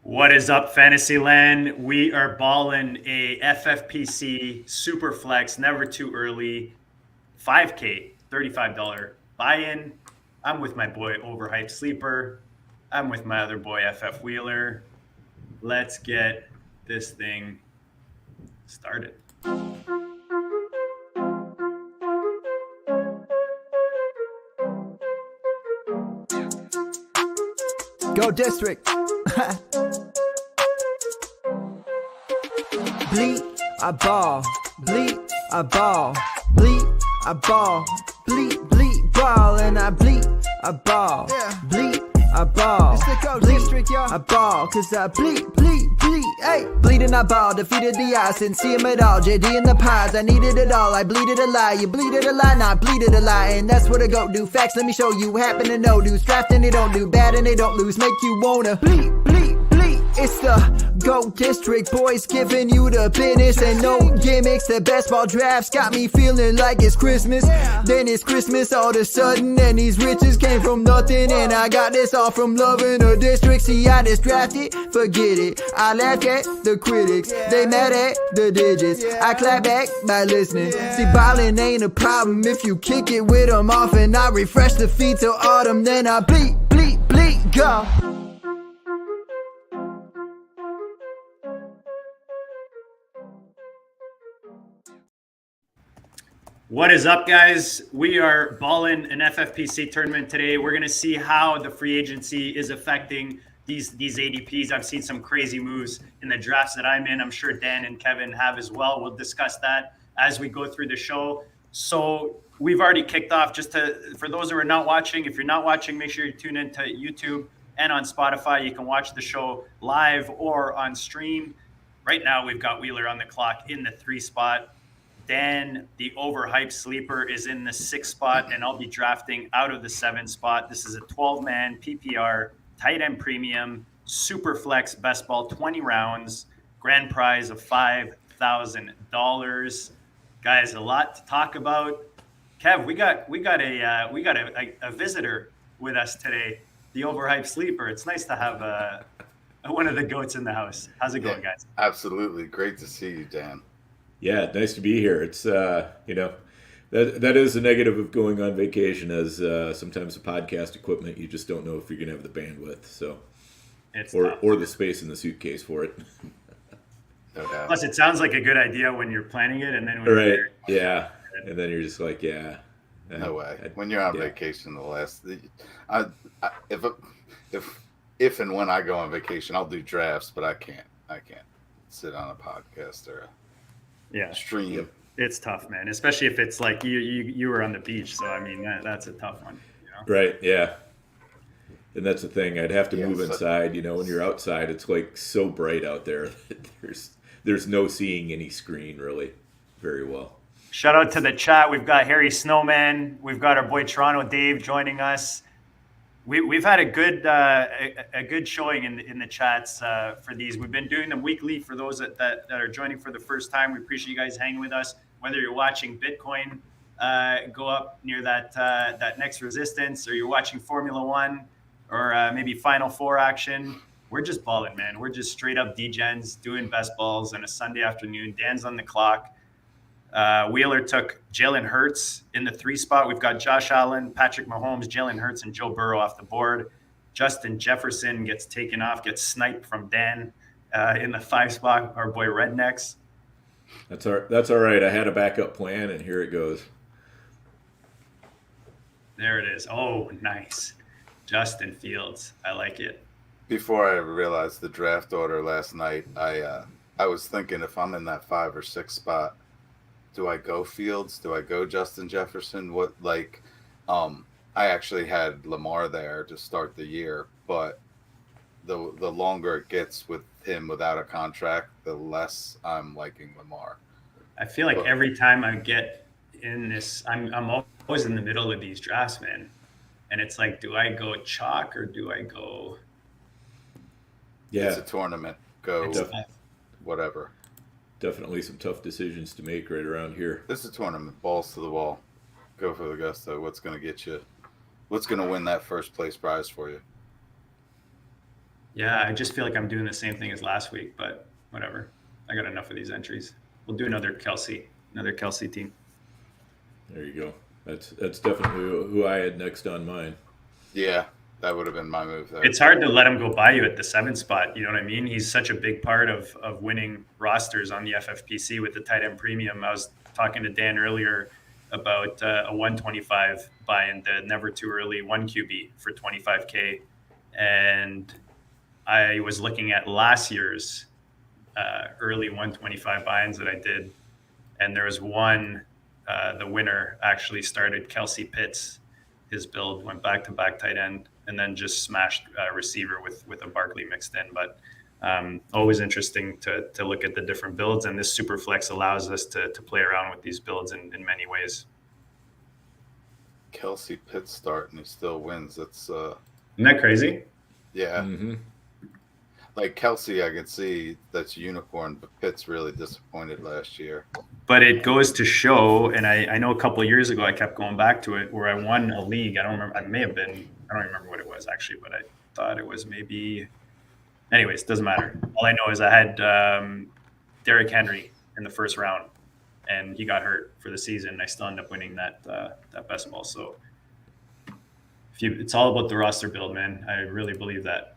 What is up, Fantasyland? We are balling a FFPC Superflex, never too early, 5K, $35 buy-in. I'm with my boy Overhyped Sleeper. I'm with my other boy FF Wheeler. Let's get this thing started. Go District. Bleed, I ball. Bleed, I ball. Bleed, I ball. Bleed, ball. And I bleed, I ball. Bleed, I ball. It's the Go District, y'all. I ball, cause I bleed. Hey, bleeding, I ball. Defeated the odds, didn't see him at all. JD in the pods, I needed it all. I bleeded a lie. You bleeded a lie, not bleeded a lie. And that's what I go do. Facts, let me show you. Happen to know dudes. Drafting, they don't do bad and they don't lose. Make you wanna bleed. It's the Go District, boys giving you the business and no gimmicks. The best ball drafts got me feeling like it's Christmas. Then it's Christmas all of a sudden, and these riches came from nothing. And I got this all from loving a district. See, I just drafted, forget it. I laugh at the critics, they mad at the digits. I clap back by listening. See, ballin' ain't a problem if you kick it with them off. And I refresh the feed till autumn, then I bleed, go. What is up, guys? We are balling an FFPC tournament today. We're going to see how the free agency is affecting these ADPs. I've seen some crazy moves in the drafts that I'm in. I'm sure Dan and Kevin have as well. We'll discuss that as we go through the show. So we've already kicked off. For those who are not watching, if you're not watching, make sure you tune into YouTube and on Spotify. You can watch the show live or on stream. Right now, we've got Wheeler on the clock in the 3 spot. Dan, the overhyped sleeper, is in the 6 spot, and I'll be drafting out of the 7 spot. This is a 12-man PPR, tight end premium, super flex, best ball, 20 rounds, grand prize of $5,000. Guys, a lot to talk about. Kev, we got a visitor with us today, the overhyped sleeper. It's nice to have one of the goats in the house. How's it going, guys? Absolutely, great to see you, Dan. Yeah, nice to be here. It's that is the negative of going on vacation, as sometimes the podcast equipment, you just don't know if you're gonna have the bandwidth, so or the space in the suitcase for it. No doubt. Plus, it sounds like a good idea when you're planning it, and then when right, yeah, and then you're just like, yeah, no way. When you're on vacation, if and when I go on vacation, I'll do drafts, but I can't sit on a podcast or stream. It's tough, man, especially if it's like you were on the beach. So I mean, that's a tough one, you know? Right, yeah. And that's the thing, I'd have to move inside. When you're outside, it's like so bright out there that there's no seeing any screen really very well. Shout out to the chat. We've got Harry Snowman, we've got our boy Toronto Dave joining us. We've had a good showing in the chats for these. We've been doing them weekly for those that are joining for the first time. We appreciate you guys hanging with us. Whether you're watching Bitcoin go up near that next resistance, or you're watching Formula One, or maybe Final Four action, we're just balling, man. We're just straight up degens doing best balls on a Sunday afternoon. Dan's on the clock. Wheeler took Jalen Hurts in the 3 spot. We've got Josh Allen, Patrick Mahomes, Jalen Hurts, and Joe Burrow off the board. Justin Jefferson gets taken off, gets sniped from Dan in the 5 spot. Our boy Rednecks. That's all right. I had a backup plan, and here it goes. There it is. Oh, nice. Justin Fields. I like it. Before I realized the draft order last night, I was thinking, if I'm in that 5 or 6 spot, do I go Fields? Do I go Justin Jefferson? I actually had Lamar there to start the year, but the longer it gets with him without a contract, the less I'm liking Lamar. I feel like every time I get in this, I'm always in the middle of these drafts, man. And it's like, do I go chalk or do I go? Yeah, it's a tournament. Go whatever. Definitely some tough decisions to make right around here. This is a tournament. Balls to the wall. Go for the gusto. What's going to get you? What's going to win that first place prize for you? Yeah, I just feel like I'm doing the same thing as last week, but whatever. I got enough of these entries. We'll do another Kelsey team. There you go. That's definitely who I had next on mine. Yeah, that would have been my move there. It's hard to let him go by you at the 7th spot. You know what I mean? He's such a big part of winning rosters on the FFPC with the tight end premium. I was talking to Dan earlier about a 125 buy in the never too early 1 QB for 25K. And I was looking at last year's early 125 buy-ins that I did. And there was one, the winner actually started Kelsey Pitts. His build went back-to-back tight end and then just smashed receiver with a Barkley mixed in. But always interesting to look at the different builds. And this Superflex allows us to play around with these builds in many ways. Kelsey Pitts start and he still wins. That's Isn't that crazy? Yeah. Mm-hmm. Like Kelsey, I could see that's a unicorn, but Pitt's really disappointed last year. But it goes to show, and I know a couple of years ago I kept going back to it, where I won a league. I don't remember. I don't remember what it was actually, but I thought it was maybe. Anyways, doesn't matter. All I know is I had Derrick Henry in the first round, and he got hurt for the season. And I still ended up winning that best ball. So it's all about the roster build, man. I really believe that.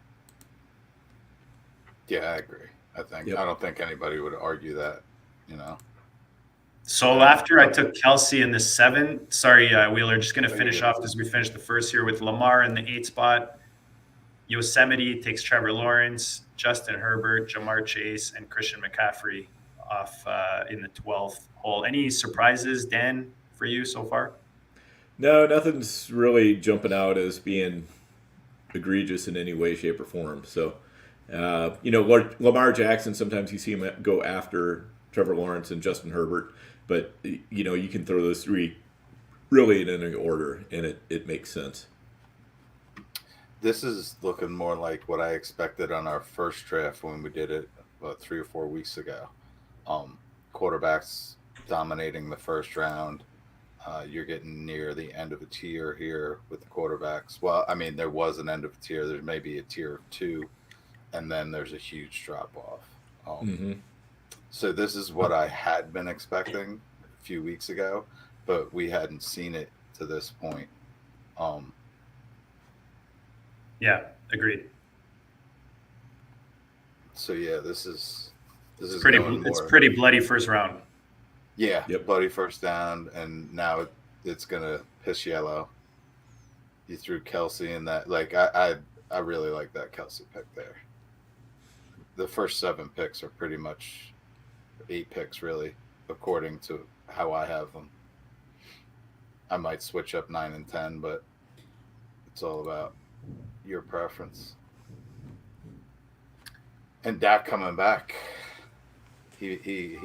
Yeah, I agree. I don't think anybody would argue that, So after I took Kelsey in the 7th, sorry, Wheeler, just going to finish off as we finish the first here with Lamar in the 8th spot. Yosemite takes Trevor Lawrence, Justin Herbert, Jamar Chase, and Christian McCaffrey off in the 12th hole. Any surprises, Dan, for you so far? No, nothing's really jumping out as being egregious in any way, shape, or form. So, Lamar Jackson, sometimes you see him go after Trevor Lawrence and Justin Herbert, but, you can throw those three really in any order, and it makes sense. This is looking more like what I expected on our first draft when we did it about 3 or 4 weeks ago. Quarterbacks dominating the first round. You're getting near the end of a tier here with the quarterbacks. Well, I mean, there was an end of a tier. There may be a tier 2, and then there's a huge drop-off. So this is what I had been expecting a few weeks ago, but we hadn't seen it to this point. Yeah, agreed. So yeah, this is pretty bloody first round. Yeah, yep. Bloody first down, and now it's gonna piss yellow. You threw Kelsey in that. Like I really like that Kelsey pick there. The first 7 picks are pretty much 8 picks, really, according to how I have them. I might switch up 9 and 10, but it's all about your preference. And Dak coming back, he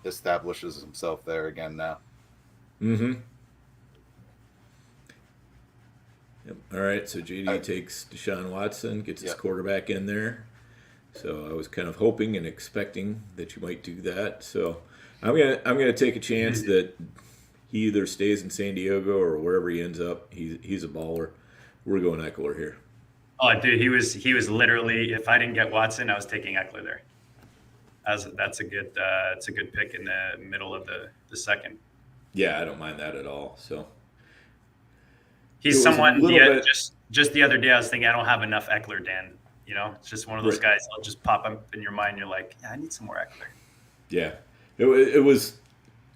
establishes himself there again now. Mm-hmm. Yep. All right, so JD takes Deshaun Watson, gets his quarterback in there. So I was kind of hoping and expecting that you might do that. So I'm gonna take a chance that he either stays in San Diego or wherever he ends up. He's a baller. We're going Eckler here. Oh, dude, he was literally. If I didn't get Watson, I was taking Eckler there. That's a good pick in the middle of the second. Yeah, I don't mind that at all. So he's someone. Just the other day, I was thinking I don't have enough Eckler, Dan. It's just one of those guys. I'll just pop up in your mind. You're like, yeah, I need some more Eckler. Yeah, it was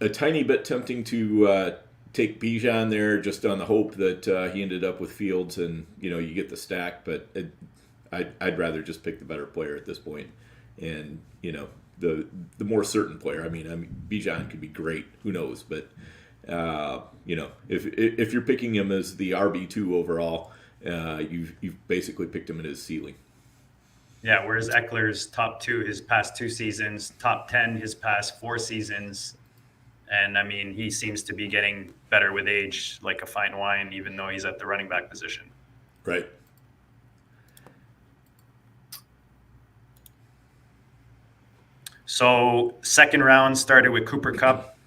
a tiny bit tempting to take Bijan there just on the hope that he ended up with Fields and you get the stack. But I'd rather just pick the better player at this point, and the more certain player. I mean, Bijan could be great. Who knows? But if you're picking him as the RB2 overall, you've basically picked him at his ceiling. Yeah, whereas Eckler's top 2 his past 2 seasons, top 10 his past 4 seasons. And, I mean, he seems to be getting better with age, like a fine wine, even though he's at the running back position. Right. So second round started with Cooper Kupp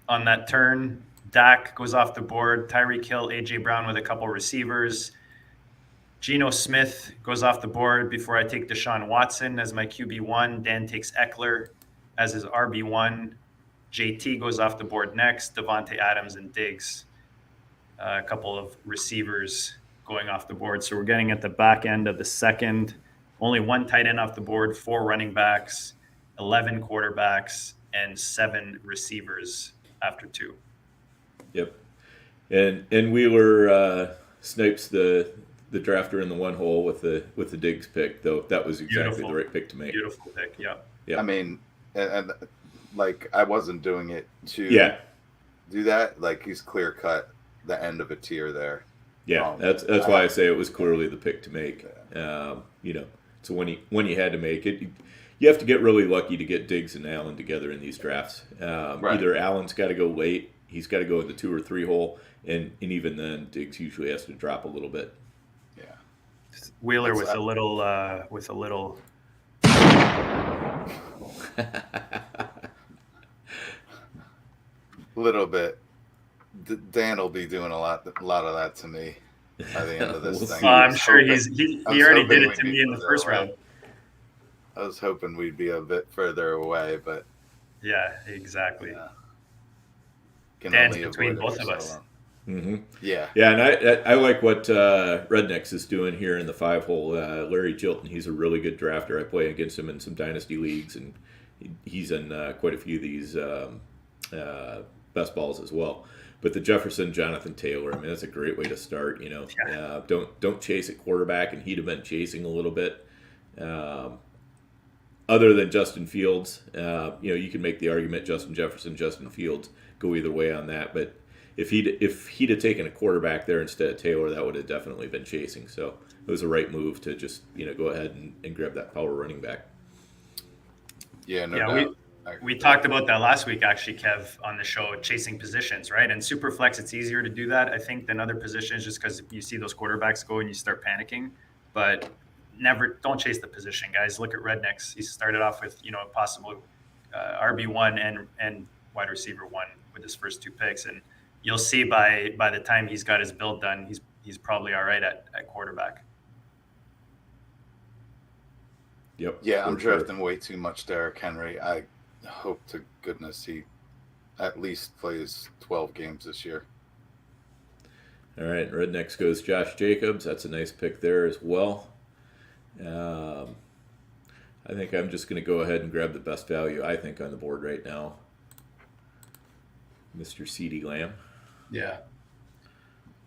on that turn. Dak goes off the board. Tyreek Hill, A.J. Brown with a couple receivers. Geno Smith goes off the board before I take Deshaun Watson as my QB1. Dan takes Eckler as his RB1. JT goes off the board next. Devontae Adams and Diggs. A couple of receivers going off the board. So we're getting at the back end of the second. Only one tight end off the board, 4 running backs, 11 quarterbacks, and 7 receivers after 2. Yep. And Wheeler snipes the drafter in the one hole with the Diggs pick, though that was exactly the right pick to make. Beautiful pick, yeah. Yep. I mean, and like I wasn't doing it to do that. Like he's clear cut the end of a tier there. Yeah, that's why I say it was clearly the pick to make. So when you had to make it, you have to get really lucky to get Diggs and Allen together in these drafts. Right. Either Allen's got to go late, he's got to go in the 2 or 3 hole, and even then Diggs usually has to drop a little bit. Yeah, Wheeler with a little little bit. Dan will be doing a lot of that to me by the end of this thing. I'm sure he already did it to me in the first round. I was hoping we'd be a bit further away, but yeah, exactly. Can Dan's only between avoid both it of for us. so long. Mm-hmm. Yeah, and I like what Rednecks is doing here in the 5-hole. Larry Chilton, he's a really good drafter. I play against him in some dynasty leagues, and he's in quite a few of these best balls as well. But the Jefferson, Jonathan Taylor, I mean, that's a great way to start. Don't chase at quarterback, and he'd have been chasing a little bit. Other than Justin Fields, you can make the argument Justin Jefferson, Justin Fields, go either way on that. But if he'd have taken a quarterback there instead of Taylor, that would have definitely been chasing. So it was a right move to just go ahead and grab that power running back. Yeah, no doubt. We talked about that last week, actually, Kev, on the show, chasing positions, right? And Superflex, it's easier to do that, I think, than other positions, just because you see those quarterbacks go and you start panicking. But don't chase the position, guys. Look at Rednecks. He started off with a possible RB1 and wide receiver 1 with his first 2 picks, and you'll see by the time he's got his build done, he's probably all right at quarterback. Yep. Yeah, I'm drafting way too much Derrick Henry. I hope to goodness he at least plays 12 games this year. All right, Rednecks goes Josh Jacobs. That's a nice pick there as well. I think I'm just going to go ahead and grab the best value, I think, on the board right now. Mr. CeeDee Lamb. Yeah.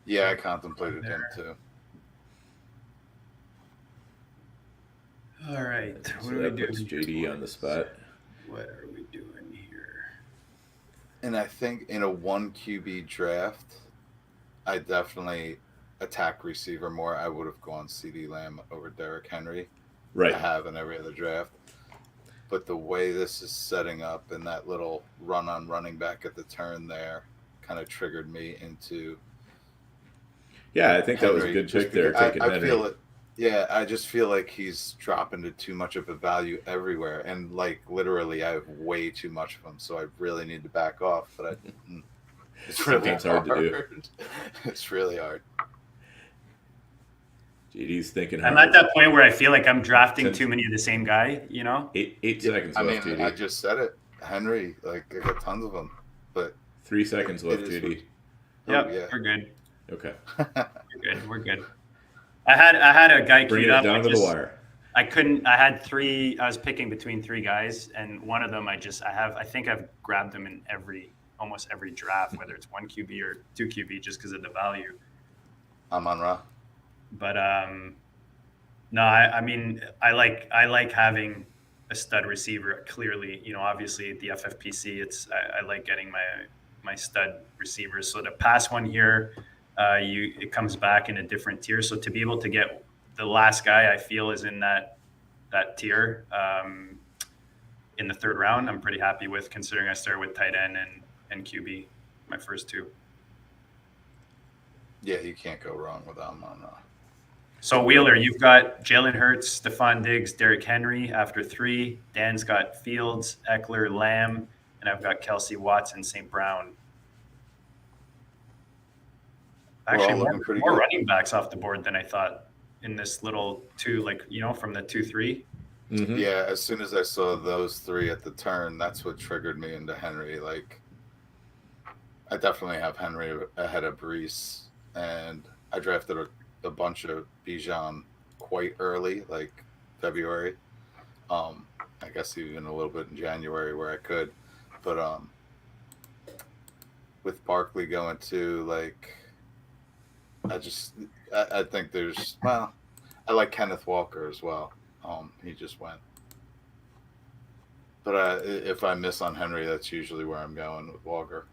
Yeah, I contemplated him too. All right. So that puts JD on the spot. What are we doing here? And I think in a 1 QB draft, I definitely attack receiver more. I would have gone CeeDee Lamb over Derrick Henry. Right. I have in every other draft. But the way this is setting up and that little run on running back at the turn there kind of triggered me into. Yeah, I think Henry, that was a good pick there. Taking I Henry. feel it. Yeah, I just feel like he's dropping to too much of a value everywhere. And like literally, I have way too much of him. So I really need to back off. But it's really hard to do. It's really hard. JD's thinking. I'm at that point where I feel like I'm drafting too many of the same guy. 8 seconds left, JD. I just said it. Henry, like I got tons of them, but 3 seconds left, JD. Yeah, we're good. Okay. We're good. I had a guy queued up. Down to the wire. I couldn't. I had 3. I was picking between 3 guys, and one of them I think I've grabbed them in almost every draft, whether it's 1 QB or 2 QB, just because of the value. I'm on Ra. But no, I mean, I like having a stud receiver. Clearly, obviously at the FFPC, I like getting my stud receivers. So to pass one here, it comes back in a different tier. So to be able to get the last guy, I feel is in that tier in the 3rd round, I'm pretty happy with, considering I started with tight end and QB, my first 2. Yeah, you can't go wrong with Amon Ra. So Wheeler, you've got Jalen Hurts, Stephon Diggs, Derrick Henry after 3. Dan's got Fields, Eckler, Lamb, and I've got Kelsey, Watson, St. Brown. Actually, more running backs off the board than I thought. in this little two, like, from the 2-3. Mm-hmm. Yeah, as soon as I saw those three at the turn, that's what triggered me into Henry. Like, I definitely have Henry ahead of PRiZE, and I drafted a bunch of Bijan quite early, like February. I guess even a little bit in January where I could, but with Barkley going to, like, I think there's, well, I like Kenneth Walker as well. He just went. But if I miss on Henry, that's usually where I'm going with Walker.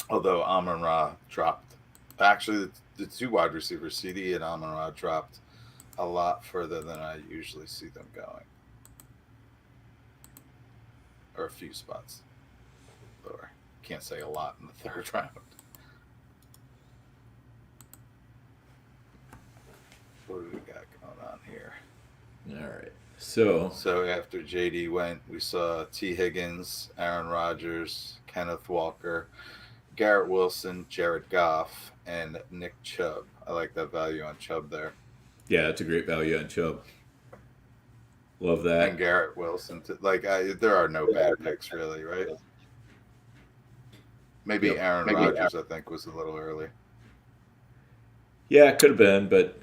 Although Amon-Ra dropped. Actually, the two wide receivers, CD and Amon-Ra, dropped a lot further than I usually see them going. Or a few spots lower. Can't say a lot in the third round. What do we got going on here? All right. So after JD went, we saw T. Higgins, Aaron Rodgers, Kenneth Walker, Garrett Wilson, Jared Goff, and Nick Chubb. I like that value on Chubb there. Yeah, that's a great value on Chubb. Love that. And Garrett Wilson. There are no bad picks, really, right? Maybe Aaron Rodgers, I think, was a little early. Yeah, it could have been, but,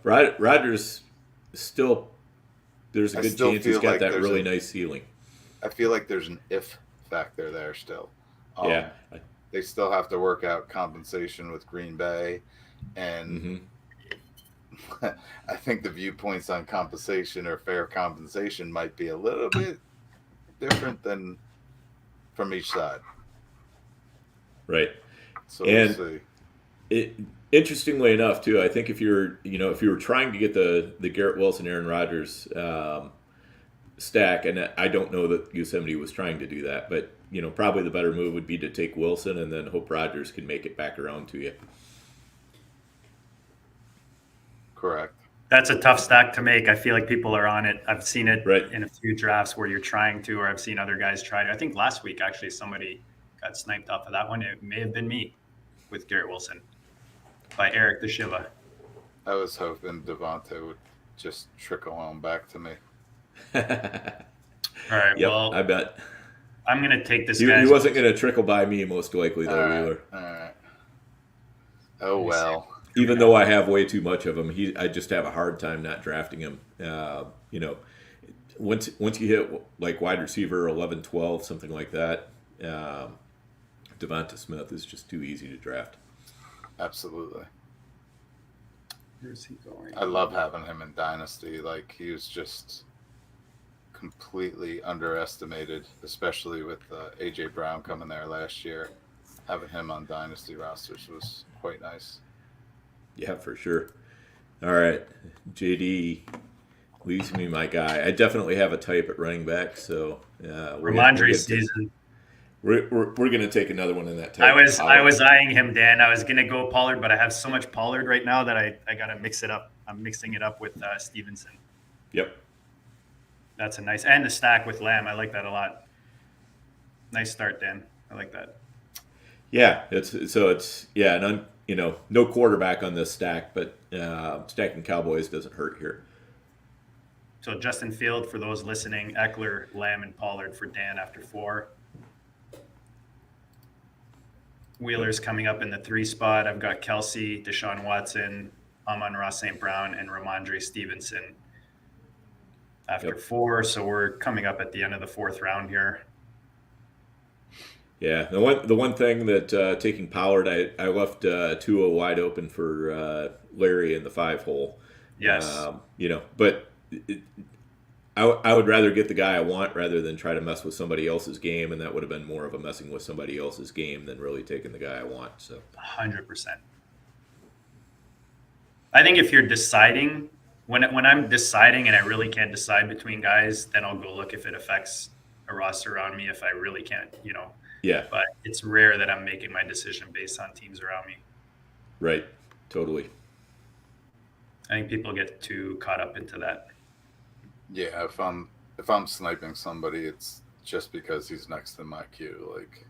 Rodgers still, there's a good chance he's got that really nice ceiling. I feel like there's an if factor there still. Yeah. They still have to work out compensation with Green Bay, and I think the viewpoints on compensation or fair compensation might be a little bit different than from each side. Right. So we'll see. Interestingly enough, too, I think if you were trying to get the Garrett Wilson, Aaron Rodgers stack, and I don't know that Yosemite was trying to do that, but probably the better move would be to take Wilson and then hope Rodgers can make it back around to you. Correct. That's a tough stack to make. I feel like people are on it. I've seen it right. in a few drafts where you're trying to, or I've seen other guys try to. I think last week, actually, somebody got sniped off of that one. It may have been me with Garrett Wilson by Eric the Shiva. I was hoping Devontae would just trickle on back to me. All right. Yep, well, I bet. I'm going to take this He guy. He wasn't going to trickle by me, most likely, though, Wheeler. All right. Oh, well. Even though I have way too much of him, I just have a hard time not drafting him. Once you hit like wide receiver 11, 12, something like that, Devonta Smith is just too easy to draft. Absolutely. Where's he going? I love having him in Dynasty. Like, he was just completely underestimated, especially with A.J. Brown coming there last year. Having him on Dynasty rosters was quite nice. Yeah, for sure. All right, JD leaves me my guy. I definitely have a type at running back, so Ramondre's season. We're going to take another one in that type. I was eyeing him, Dan. I was going to go Pollard, but I have so much Pollard right now that I got to mix it up. I'm mixing it up with Stevenson. Yep. That's a nice, and the stack with Lamb. I like that a lot. Nice start, Dan. I like that. Yeah, no quarterback on this stack, but stacking Cowboys doesn't hurt here. So Justin Field for those listening, Eckler, Lamb, and Pollard for Dan after 4. Wheeler's coming up in the 3 spot. I've got Kelsey, Deshaun Watson, Amon-Ra St. Brown, and Ramondre Stevenson after 4. So we're coming up at the end of the 4th round here. Yeah, the one thing that taking Pollard, I left Tua wide open for Larry in the 5 hole. Yes. But I would rather get the guy I want rather than try to mess with somebody else's game, and that would have been more of a messing with somebody else's game than really taking the guy I want. So 100%. I think if you're deciding, when I'm deciding and I really can't decide between guys, then I'll go look if it affects a roster around me if I really can't, Yeah. But it's rare that I'm making my decision based on teams around me. Right. Totally. I think people get too caught up into that. Yeah, if I'm sniping somebody, it's just because he's next in my queue. Like,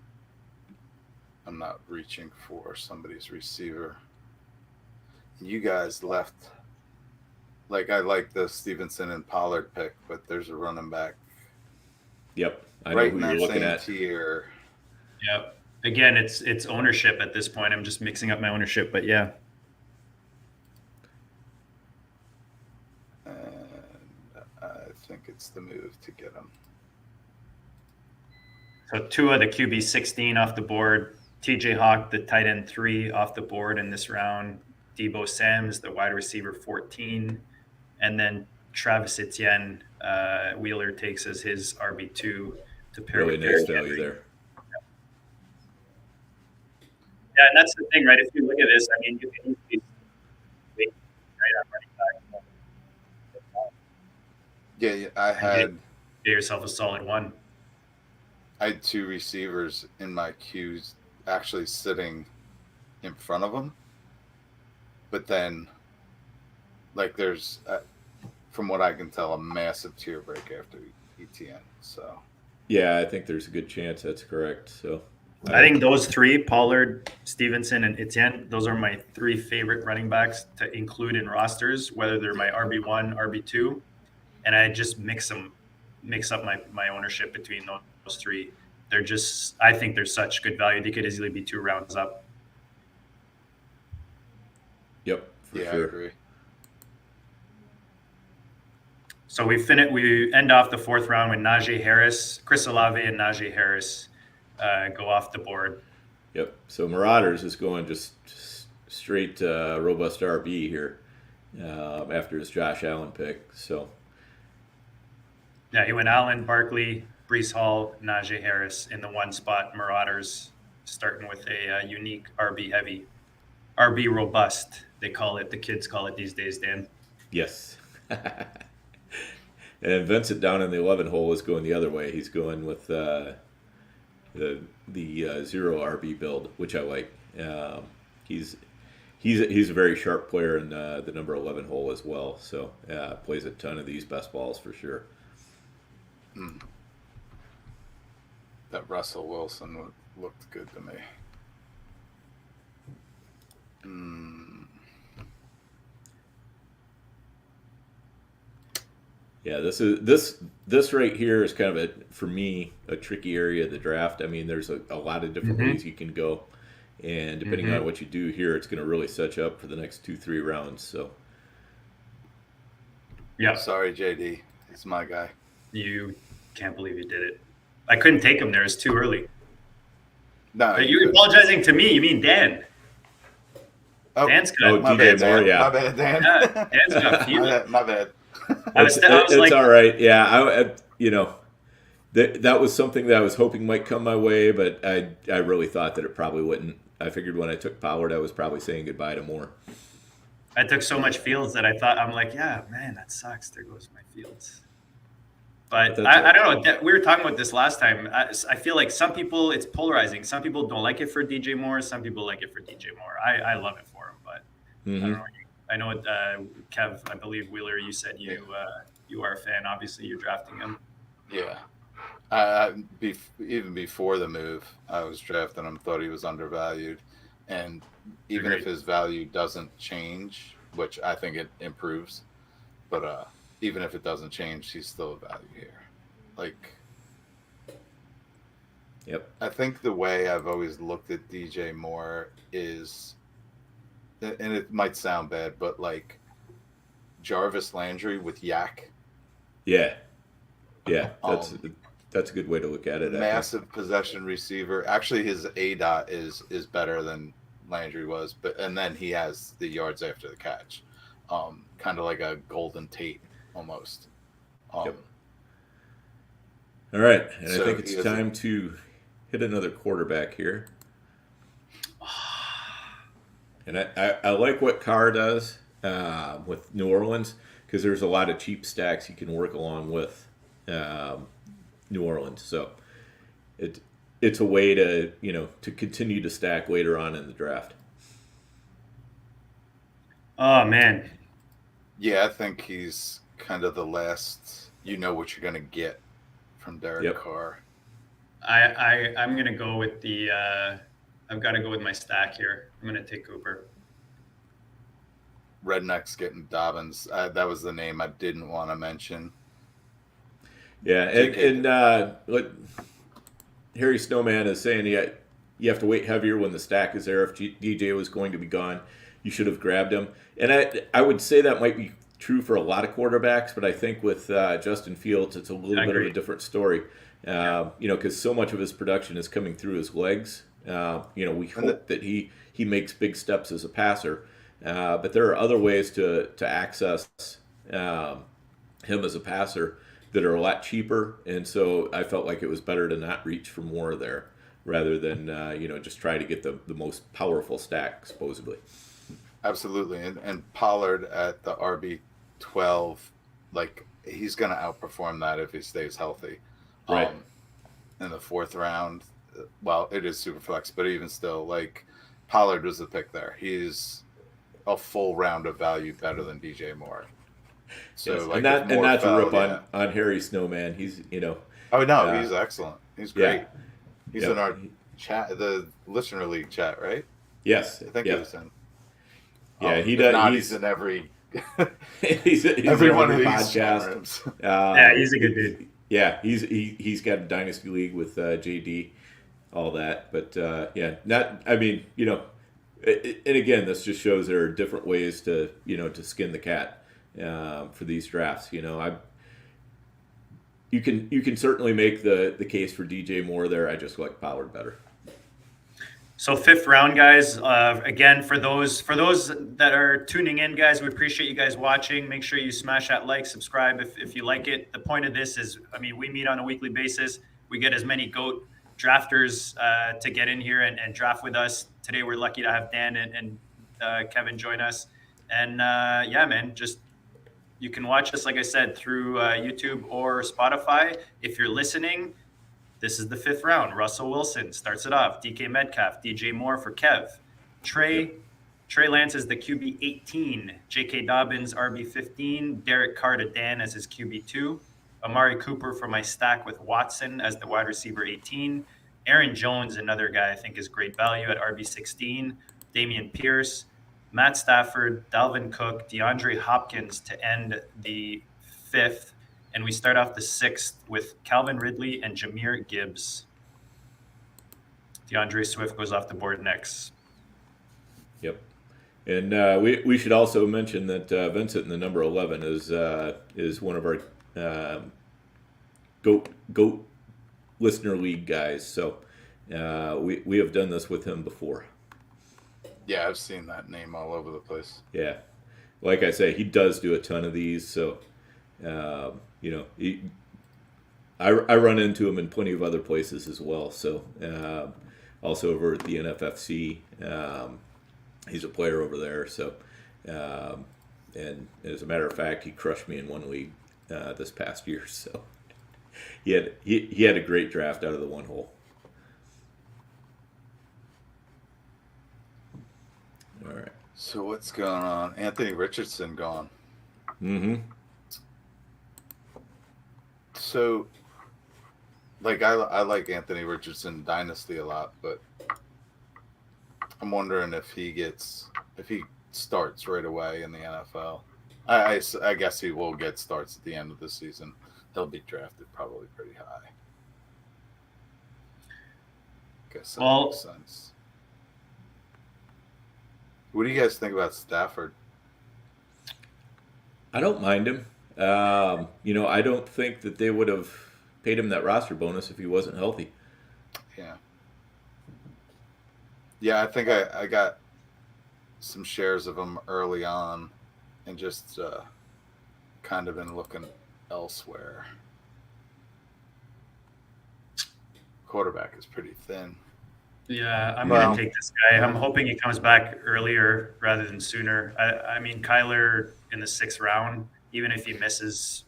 I'm not reaching for somebody's receiver. you guys left. Like, I like the Stevenson and Pollard pick, but there's a running back. Yep, I know right who in you're that looking same at. tier. Yep. Again, it's ownership at this point. I'm just mixing up my ownership, but yeah. And I think it's the move to get him. So Tua, the QB 16 off the board. TJ Hawk, the tight end 3 off the board in this round. Debo Sams, the wide receiver 14. And then Travis Etienne, Wheeler takes as his RB2 to pair Really with nice Derrick value Henry. there. Yeah, and that's the thing, right? If you look at this, I mean, you can easily right on running back. Yeah, I had Get yourself a solid one. I had 2 receivers in my queues actually sitting in front of them, but then, like, there's, from what I can tell, a massive tier break after ETN. So Yeah, I think there's a good chance that's correct. So I think those 3, Pollard, Stevenson, and Etienne, those are my 3 favorite running backs to include in rosters, whether they're my RB1, RB2, and I just mix up my ownership between those 3. They're just, I think they're such good value. They could easily be 2 rounds up. Yep, for yeah, sure. I agree. So we end off the 4th round with Najee Harris, Chris Olave, and Najee Harris go off the board. Yep. So Marauders is going just straight robust RB here after his Josh Allen pick. So yeah, he went Allen, Barkley, Brees Hall, Najee Harris in the 1 spot. Marauders starting with a unique RB heavy, RB robust. They call it. The kids call it these days, Dan. yes. And Vincent down in the 11 hole is going the other way. He's going with the 0 RB build, which I like. He's a very sharp player in the number 11 hole as well. So plays a ton of these best balls for sure. That Russell Wilson looked good to me. Yeah, this right here is kind of for me a tricky area of the draft. I mean, there's a lot of different ways you can go, and depending on what you do here, it's going to really set you up for the next 2-3 rounds. So, yeah. Sorry, JD, it's my guy. You can't believe you did it. I couldn't take him there. It's too early. No, You're apologizing to me. You mean Dan? Oh, Dan's got my DJ bad, Moore, Dan. yeah. My bad, Dan. Yeah, Dan's got few. My bad. I was all right. Yeah, that was something that I was hoping might come my way, but I really thought that it probably wouldn't. I figured when I took Pollard, I was probably saying goodbye to Moore. I took so much Fields that I thought, I'm like, yeah, man, that sucks. There goes my Fields. But I don't know. We were talking about this last time. I feel like some people, it's polarizing. Some people don't like it for DJ Moore. Some people like it for DJ Moore. I love it for him, but I don't know. I know, Kev, I believe, Wheeler, you said you are a fan. Obviously, you're drafting him. Yeah. Even before the move, I was drafting him, thought he was undervalued. And even if his value doesn't change, which I think it improves, but even if it doesn't change, he's still a value here. Like, yep. I think the way I've always looked at DJ Moore is, and it might sound bad, but like Jarvis Landry with Yak. Yeah. That's a good way to look at it. Massive possession receiver. Actually, his ADOT is better than Landry was, and then he has the yards after the catch, kind of like a Golden Tate almost. Yep. All right, and So I think it's time to hit another quarterback here. And I like what Carr does with New Orleans, because there's a lot of cheap stacks you can work along with New Orleans. So it's a way to to continue to stack later on in the draft. Oh man. Yeah, I think he's kind of the last. You know what you're going to get from Derek Carr. I'm gonna go with the. I've got to go with my stack here. I'm gonna take Cooper. Rednecks getting Dobbins. That was the name I didn't want to mention. Yeah, and like Harry Snowman is saying, you have to wait heavier when the stack is there. If DJ was going to be gone, you should have grabbed him. And I would say that might be true for a lot of quarterbacks, but I think with Justin Fields, it's a little bit of a different story. Because so much of his production is coming through his legs. We hope that he makes big steps as a passer, but there are other ways to access him as a passer that are a lot cheaper, and so I felt like it was better to not reach for more there rather than just try to get the most powerful stack supposedly. Absolutely, and Pollard at the RB12, like he's going to outperform that if he stays healthy. Right. In the 4th round, well, it is Superflex, but even still, like Pollard was the pick there. He's a full round of value better than DJ Moore. So, yes. like, and not to rip on Harry Snowman. He's Oh no, he's excellent. He's great. Yeah. He's in our chat, the listener league chat, right? Yes, I think he was in. Yeah, he does. He's in every. he's every one of these podcasts. Yeah, he's a good dude. Yeah, he's got a dynasty league with JD, all that. But and again, this just shows there are different ways to skin the cat for these drafts. You can certainly make the case for DJ Moore there. I just like Pollard better. So 5th round, guys. Again, for those that are tuning in, guys, we appreciate you guys watching. Make sure you smash that like, subscribe if you like it. The point of this is, we meet on a weekly basis. We get as many GOAT drafters to get in here and draft with us. Today, we're lucky to have Dan and Kevin join us. And just you can watch us, like I said, through YouTube or Spotify. If you're listening, this is the 5th round. Russell Wilson starts it off. DK Metcalf, DJ Moore for Kev. Trey Lance is the QB 18. J.K. Dobbins, RB 15. Derek Carr to Dan as his QB 2. Amari Cooper for my stack with Watson as the wide receiver 18. Aaron Jones, another guy I think is great value at RB 16. Damian Pierce, Matt Stafford, Dalvin Cook, DeAndre Hopkins to end the 5th. And we start off the 6th with Calvin Ridley and Jahmyr Gibbs. DeAndre Swift goes off the board next. Yep. And we should also mention that Vincent in the number 11 is one of our GOAT listener league guys. So we have done this with him before. Yeah, I've seen that name all over the place. Yeah. Like I say, he does do a ton of these. So, I run into him in plenty of other places as well. So, also over at the NFFC, he's a player over there. So, and as a matter of fact, he crushed me in one league this past year. So, he had a great draft out of the one hole. All right. So what's going on? Anthony Richardson gone. Mm-hmm. So, like, I like Anthony Richardson Dynasty a lot, but I'm wondering if he starts right away in the NFL. I guess he will get starts at the end of the season. He'll be drafted probably pretty high. Guess that makes sense. What do you guys think about Stafford? I don't mind him. I don't think that they would have paid him that roster bonus if he wasn't healthy. Yeah. Yeah, I think I got some shares of him early on and just kind of been looking elsewhere. Quarterback is pretty thin. Yeah, I'm going to take this guy. I'm hoping he comes back earlier rather than sooner. I mean, Kyler in the 6th round, even if he misses,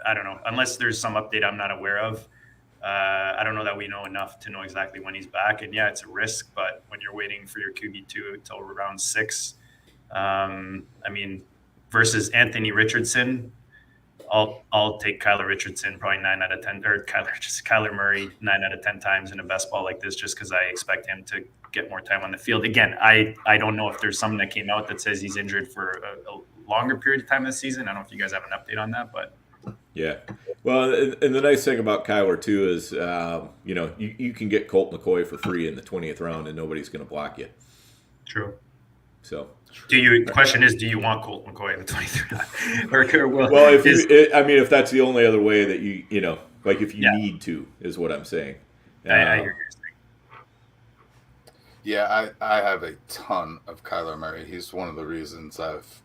I don't know, unless there's some update I'm not aware of. I don't know that we know enough to know exactly when he's back. And yeah, it's a risk, but when you're waiting for your QB2 until round 6, versus Anthony Richardson, I'll take Kyler Richardson probably 9 out of 10, or Kyler Murray 9 out of 10 times in a best ball like this, just because I expect him to get more time on the field. Again, I don't know if there's something that came out that says he's injured for a longer period of time this season. I don't know if you guys have an update on that, but yeah. Well, and the nice thing about Kyler too is, you know, you can get Colt McCoy for free in the 20th round, and nobody's going to block you. True. So, question is, do you want Colt McCoy in the 23rd round? Well, if that's the only other way that you know, like if you need to, is what I'm saying. I hear you. Yeah, I have a ton of Kyler Murray. He's one of the reasons I've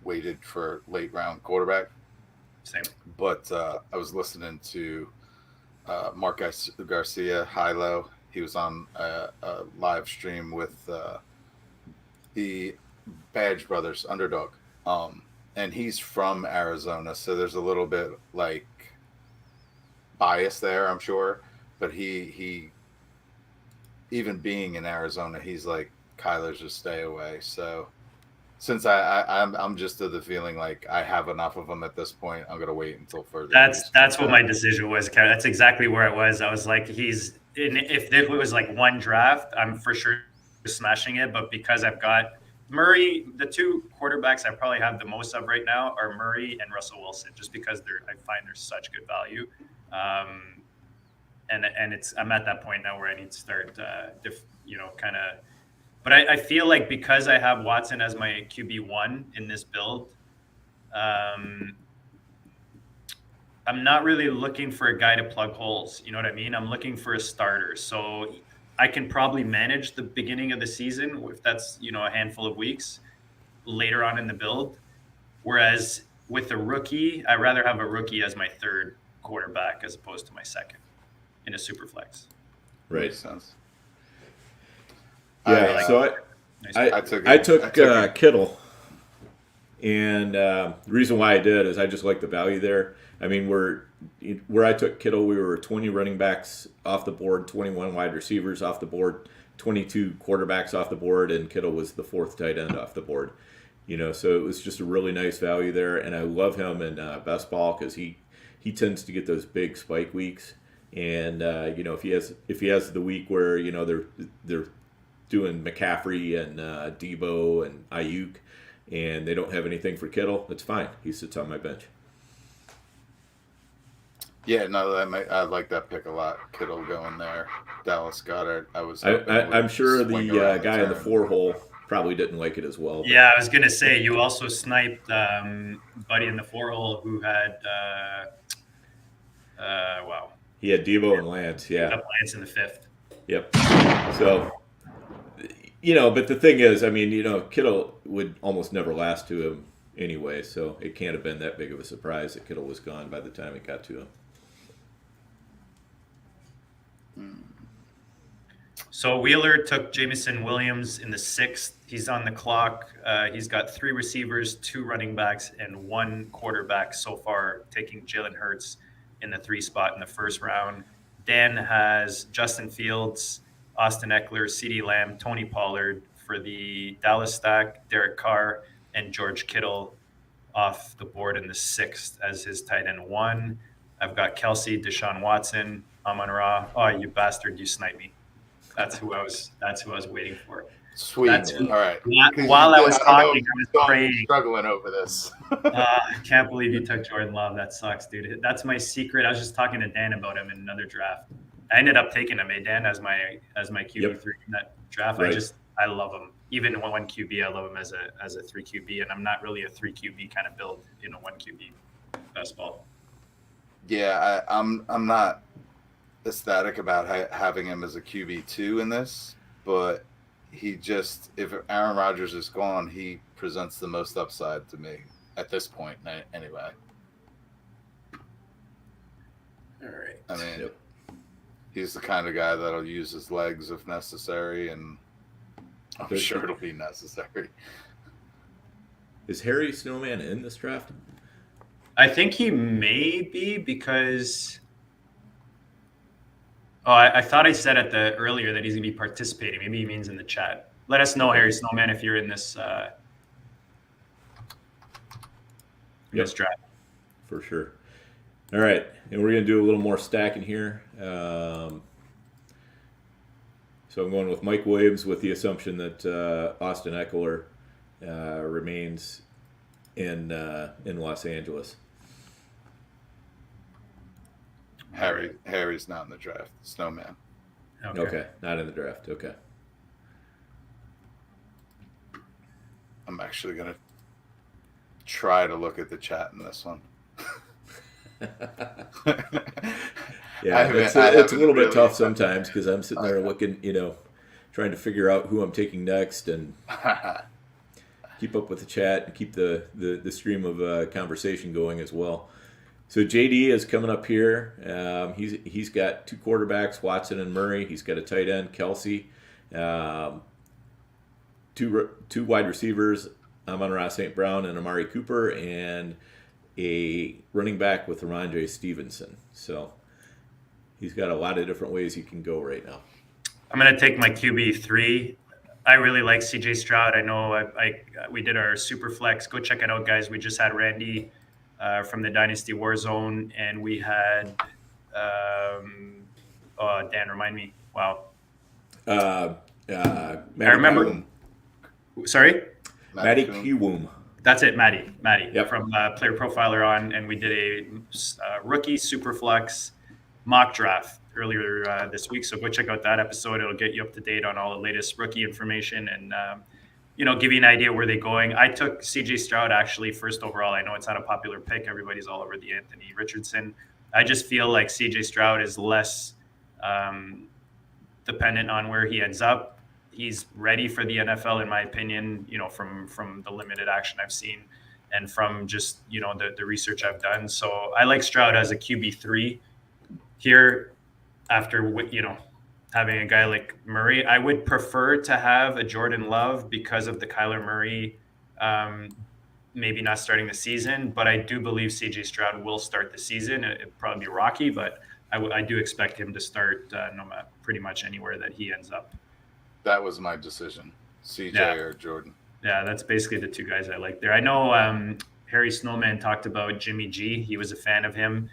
waited for late round quarterback. Same. But I was listening to Mark Garcia, High-Low. He was on a live stream with the Badge Brothers, Underdog. And he's from Arizona, so there's a little bit like bias there, I'm sure. But he even being in Arizona, he's like, Kyler's just stay away. So since I'm just of the feeling like I have enough of them at this point, I'm gonna wait until further. That's what my decision was. That's exactly where I was. I was like, if it was like one draft, I'm for sure smashing it. But because I've got Murray, the two quarterbacks I probably have the most of right now are Murray and Russell Wilson, just because I find they're such good value. And I'm at that point now where I need to start, kind of. But I feel like because I have Watson as my QB1 in this build, I'm not really looking for a guy to plug holes. You know what I mean? I'm looking for a starter. So I can probably manage the beginning of the season if that's, a handful of weeks later on in the build. Whereas with a rookie, I'd rather have a rookie as my third quarterback as opposed to my second in a super flex. Right. Makes sense. Yeah, so I took Kittle, and the reason why I did is I just like the value there. I mean, where I took Kittle, we were 20 running backs off the board, 21 wide receivers off the board, 22 quarterbacks off the board, and Kittle was the fourth tight end off the board. So it was just a really nice value there, and I love him in best ball because he tends to get those big spike weeks, and if he has the week where they're doing McCaffrey and Debo and Ayuk, and they don't have anything for Kittle, that's fine. He sits on my bench. Yeah, no, I like that pick a lot. Kittle going there. Dallas Goedert. I'm sure the guy in the 4-hole probably didn't like it as well. Yeah, I was gonna say you also sniped buddy in the 4-hole who had wow. He had Debo and Lance. Yeah, Lance in the 5th. Yep. So. But the thing is, I mean, Kittle would almost never last to him anyway, so it can't have been that big of a surprise that Kittle was gone by the time it got to him. So Wheeler took Jameson Williams in the 6th. He's on the clock. He's got 3 receivers, 2 running backs, and 1 quarterback so far, taking Jalen Hurts in the 3 spot in the first round. Dan has Justin Fields, Austin Eckler, CeeDee Lamb, Tony Pollard for the Dallas stack, Derek Carr, and George Kittle off the board in the 6th as his tight end 1. I've got Kelsey, Deshaun Watson, Amon-Ra. Oh, you bastard! You sniped me. That's who I was waiting for. Sweet. All right. While I was talking, I was praying. Struggling over this. I can't believe you took Jordan Love. That sucks, dude. That's my secret. I was just talking to Dan about him in another draft. I ended up taking him, Dan, as my QB3 in that draft. Right. I love him. Even 1 QB, I love him as a 3 QB, and I'm not really a 3 QB kind of build in a 1 QB best ball. Yeah, I'm not ecstatic about having him as a QB2 in this, but if Aaron Rodgers is gone, he presents the most upside to me at this point anyway. All right. I mean, he's the kind of guy that'll use his legs if necessary, and I'm sure it'll be necessary. Is Harry Snowman in this draft? I think he may be because I thought I said earlier that he's going to be participating. Maybe he means in the chat. Let us know, Harry Snowman, if you're in this draft. for sure. All right, and we're going to do a little more stacking here. So I'm going with Mike Williams with the assumption that Austin Eckler remains in Los Angeles. Harry's not in the draft. Snowman. Okay, not in the draft. Okay. I'm actually going to try to look at the chat in this one. Yeah, it's a little bit tough sometimes because I'm sitting there looking, trying to figure out who I'm taking next and keep up with the chat and keep the stream of conversation going as well. So JD is coming up here. He's got 2 quarterbacks, Watson and Murray. He's got a tight end, Kelsey. 2 wide receivers, Amon-Ra St. Brown and Amari Cooper, and a running back with Ramondre Stevenson. So he's got a lot of different ways he can go right now. I'm going to take my QB3. I really like CJ Stroud. I know we did our Superflex. Go check it out, guys. We just had Randy from the Dynasty Warzone, and we had Dan, remind me. Wow. I remember. Kuhn. Sorry? Matty Kuhn. That's it, Matty. Yep. From Player Profiler on, and we did a rookie Superflex mock draft earlier this week. So go check out that episode. It'll get you up to date on all the latest rookie information and give you an idea where they're going. I took CJ Stroud actually first overall. I know it's not a popular pick. Everybody's all over the Anthony Richardson. I just feel like CJ Stroud is less dependent on where he ends up. He's ready for the NFL, in my opinion, from the limited action I've seen and from just, the research I've done. So I like Stroud as a QB3 here after, having a guy like Murray. I would prefer to have a Jordan Love because of the Kyler Murray maybe not starting the season, but I do believe CJ Stroud will start the season. It'll probably be rocky, but I do expect him to start no matter pretty much anywhere that he ends up. That was my decision, CJ or Jordan. Yeah, that's basically the 2 guys I like there. I know Harry Snowman talked about Jimmy G. He was a fan of him.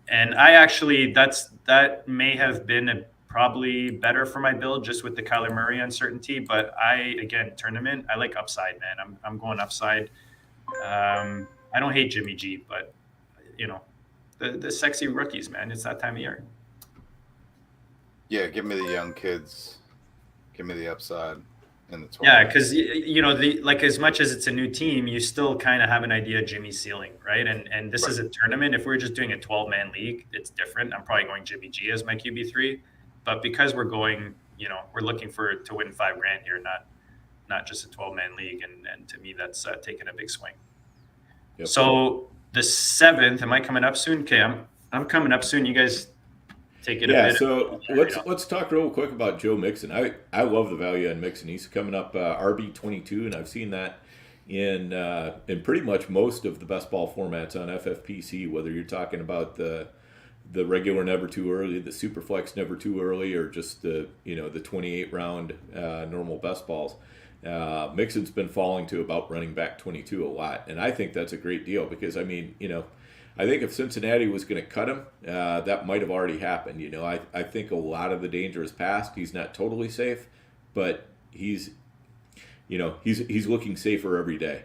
And I actually, that may have been probably better for my build just with the Kyler Murray uncertainty. But tournament, I like upside, man. I'm going upside. I don't hate Jimmy G, but, the sexy rookies, man. It's that time of year. Yeah, give me the young kids. Give me the upside in the 20. Yeah, because as much as it's a new team, you still kind of have an idea of Jimmy's ceiling, right? And this is a tournament. If we're just doing a 12-man league, it's different. I'm probably going Jimmy G as my QB3, but because we're going, we're looking to win $5,000 here, not just a 12-man league, and to me that's taking a big swing. Yep. So the 7th, am I coming up soon? Okay, I'm coming up soon. You guys. So let's talk real quick about Joe Mixon. I love the value on Mixon. He's coming up RB22, and I've seen that in pretty much most of the best ball formats on FFPC. Whether you're talking about the regular never too early, the Superflex never too early, or just the 28 round normal best balls. Mixon's been falling to about running back 22 a lot, and I think that's a great deal because I think if Cincinnati was going to cut him, that might have already happened. I think a lot of the danger is past. He's not totally safe, but he's looking safer every day.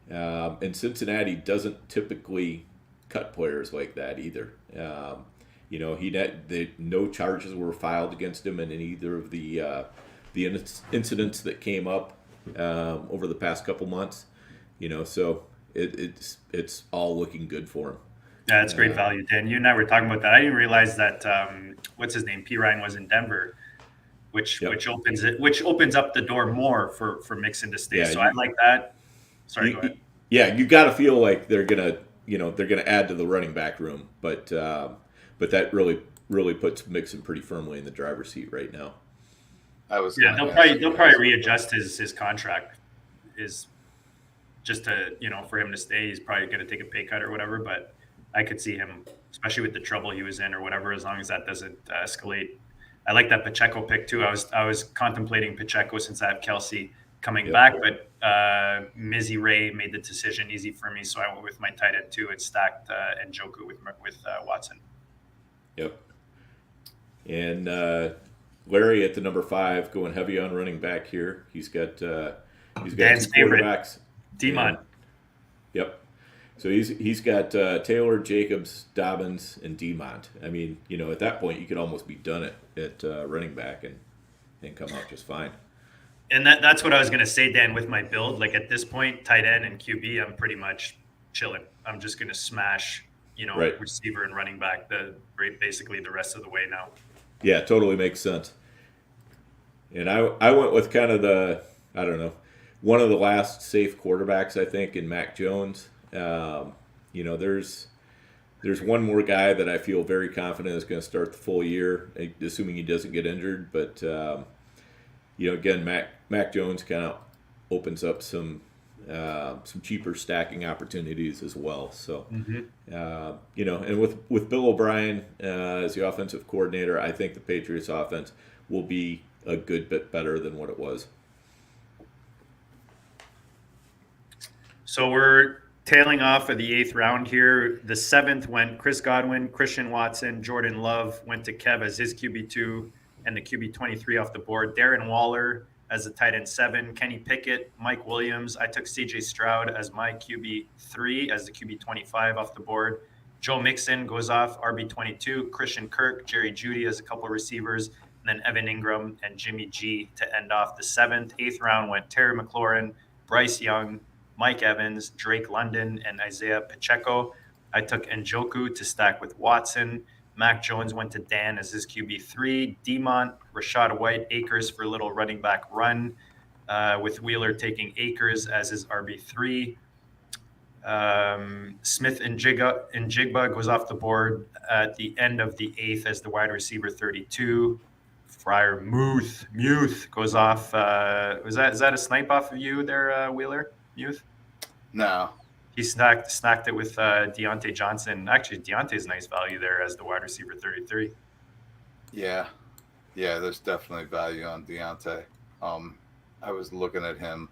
And Cincinnati doesn't typically cut players like that either. No charges were filed against him in either of the incidents that came up over the past couple months. So it's all looking good for him. Yeah, that's great value, Dan. You and I were talking about that. I didn't realize that what's his name, P. Ryan, was in Denver, which opens up the door more for Mixon to stay. So I like that. Sorry, go ahead. Yeah, you got to feel like they're gonna add to the running back room, but that really puts Mixon pretty firmly in the driver's seat right now. They'll probably readjust his contract. Is just to for him to stay, he's probably going to take a pay cut or whatever, but I could see him, especially with the trouble he was in or whatever, as long as that doesn't escalate. I like that Pacheco pick too. I was contemplating Pacheco since I have Kelsey coming back, but Mizzy Ray made the decision easy for me, so I went with my tight end 2 and stacked Njoku with Watson. Yep. And Larry at the number 5 going heavy on running back here. He's got Dan's some favorite, quarterbacks. Demon. Yep. So he's got Taylor, Jacobs, Dobbins, and Demont. I mean, at that point you could almost be done at running back and come out just fine. And that's what I was going to say, Dan, with my build. Like at this point, tight end and QB, I'm pretty much chilling. I'm just going to smash, right, receiver and running back basically the rest of the way now. Yeah, totally makes sense. And I went with kind of one of the last safe quarterbacks, I think, in Mac Jones. There's one more guy that I feel very confident is going to start the full year, assuming he doesn't get injured. But again, Mac Jones kind of opens up some cheaper stacking opportunities as well. So, and with Bill O'Brien as the offensive coordinator, I think the Patriots offense will be a good bit better than what it was. So we're tailing off of the 8th round here. The 7th went Chris Godwin, Christian Watson, Jordan Love went to Kev as his QB2 and the QB 23 off the board. Darren Waller as the tight end 7, Kenny Pickett, Mike Williams. I took CJ Stroud as my QB 3 as the QB 25 off the board. Joe Mixon goes off RB 22, Christian Kirk, Jerry Jeudy as a couple of receivers, and then Evan Ingram and Jimmy G to end off the 7th. 8th round went Terry McLaurin, Bryce Young, Mike Evans, Drake London, and Isaiah Pacheco. I took Njoku to stack with Watson. Mac Jones went to Dan as his QB3. Demont, Rashad White, Akers for a little running back run, with Wheeler taking Akers as his RB3. Smith and Jigba goes off the board at the end of the 8th as the wide receiver 32. Fryer Muth goes off. Is that a snipe off of you there, Wheeler? Muth? No. He snacked it with Deontay Johnson. Actually, Deontay's nice value there as the wide receiver 33. Yeah, there's definitely value on Deontay. I was looking at him,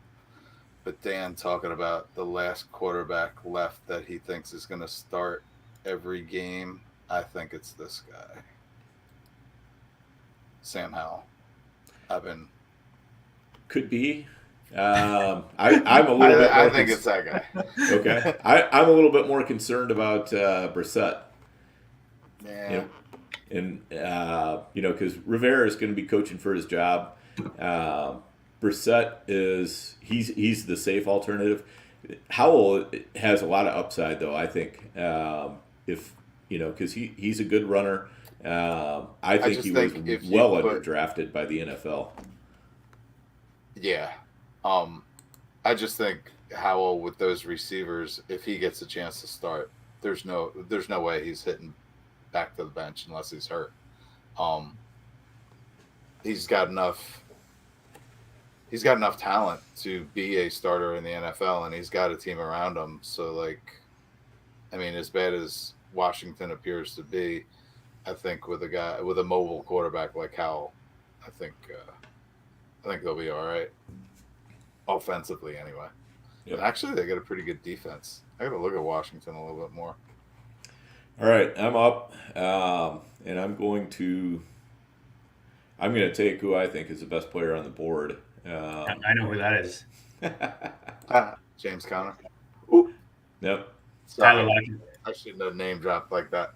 but Dan talking about the last quarterback left that he thinks is going to start every game. I think it's this guy, Sam Howell. Could be. I'm a little bit. I think it's that guy. Okay, I'm a little bit more concerned about Brissett. Yeah. And because Rivera is going to be coaching for his job. Brissett he's the safe alternative. Howell has a lot of upside, though. I think because he's a good runner. I think he was well underdrafted by the NFL. Yeah. I just think Howell with those receivers, if he gets a chance to start, there's no way he's hitting back to the bench unless he's hurt. He's got enough talent to be a starter in the NFL, and he's got a team around him. So, as bad as Washington appears to be, I think with a mobile quarterback like Howell, I think they'll be all right. Offensively, anyway. Yep. And actually, they got a pretty good defense. I got to look at Washington a little bit more. All right, I'm up, and I'm going to take who I think is the best player on the board. I know who that is. James Conner. Ooh. Yep. Tyler Lockett. I shouldn't have name dropped like that.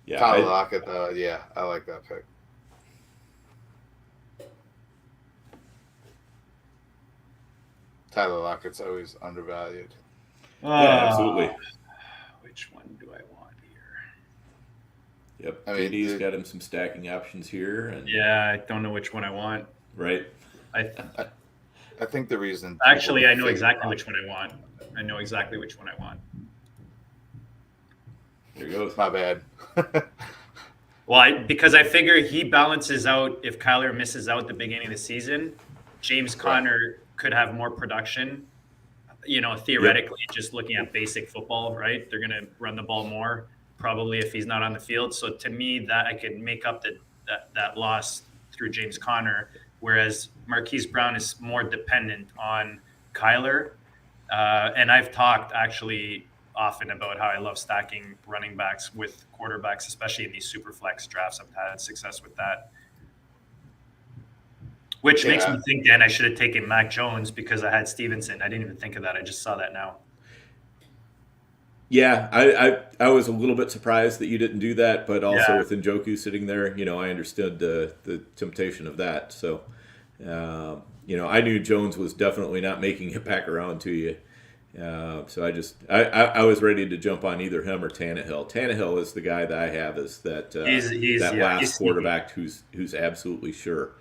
Yeah, Tyler Lockett. I like that pick. Tyler Lockett's always undervalued. Yeah, absolutely. Which one do I want here? Yep. JD's got him some stacking options here. And yeah, I don't know which one I want. Right. I think the reason. Actually, I know exactly which one I want. There goes. My bad. Well, because I figure he balances out if Kyler misses out the beginning of the season. James Conner could have more production, theoretically, just looking at basic football, right? They're going to run the ball more probably if he's not on the field. So to me, that I could make up that loss through James Conner. whereas Marquise Brown is more dependent on Kyler. And I've talked actually often about how I love stacking running backs with quarterbacks, especially in these super flex drafts. I've had success with that. Which makes me think, Dan, I should have taken Mac Jones because I had Stevenson. I didn't even think of that. I just saw that now. Yeah, I was a little bit surprised that you didn't do that, but also with Njoku sitting there, I understood the temptation of that. So, I knew Jones was definitely not making it back around to you. So I was ready to jump on either him or Tannehill. Tannehill is the guy that I have as that last quarterback who's absolutely sure.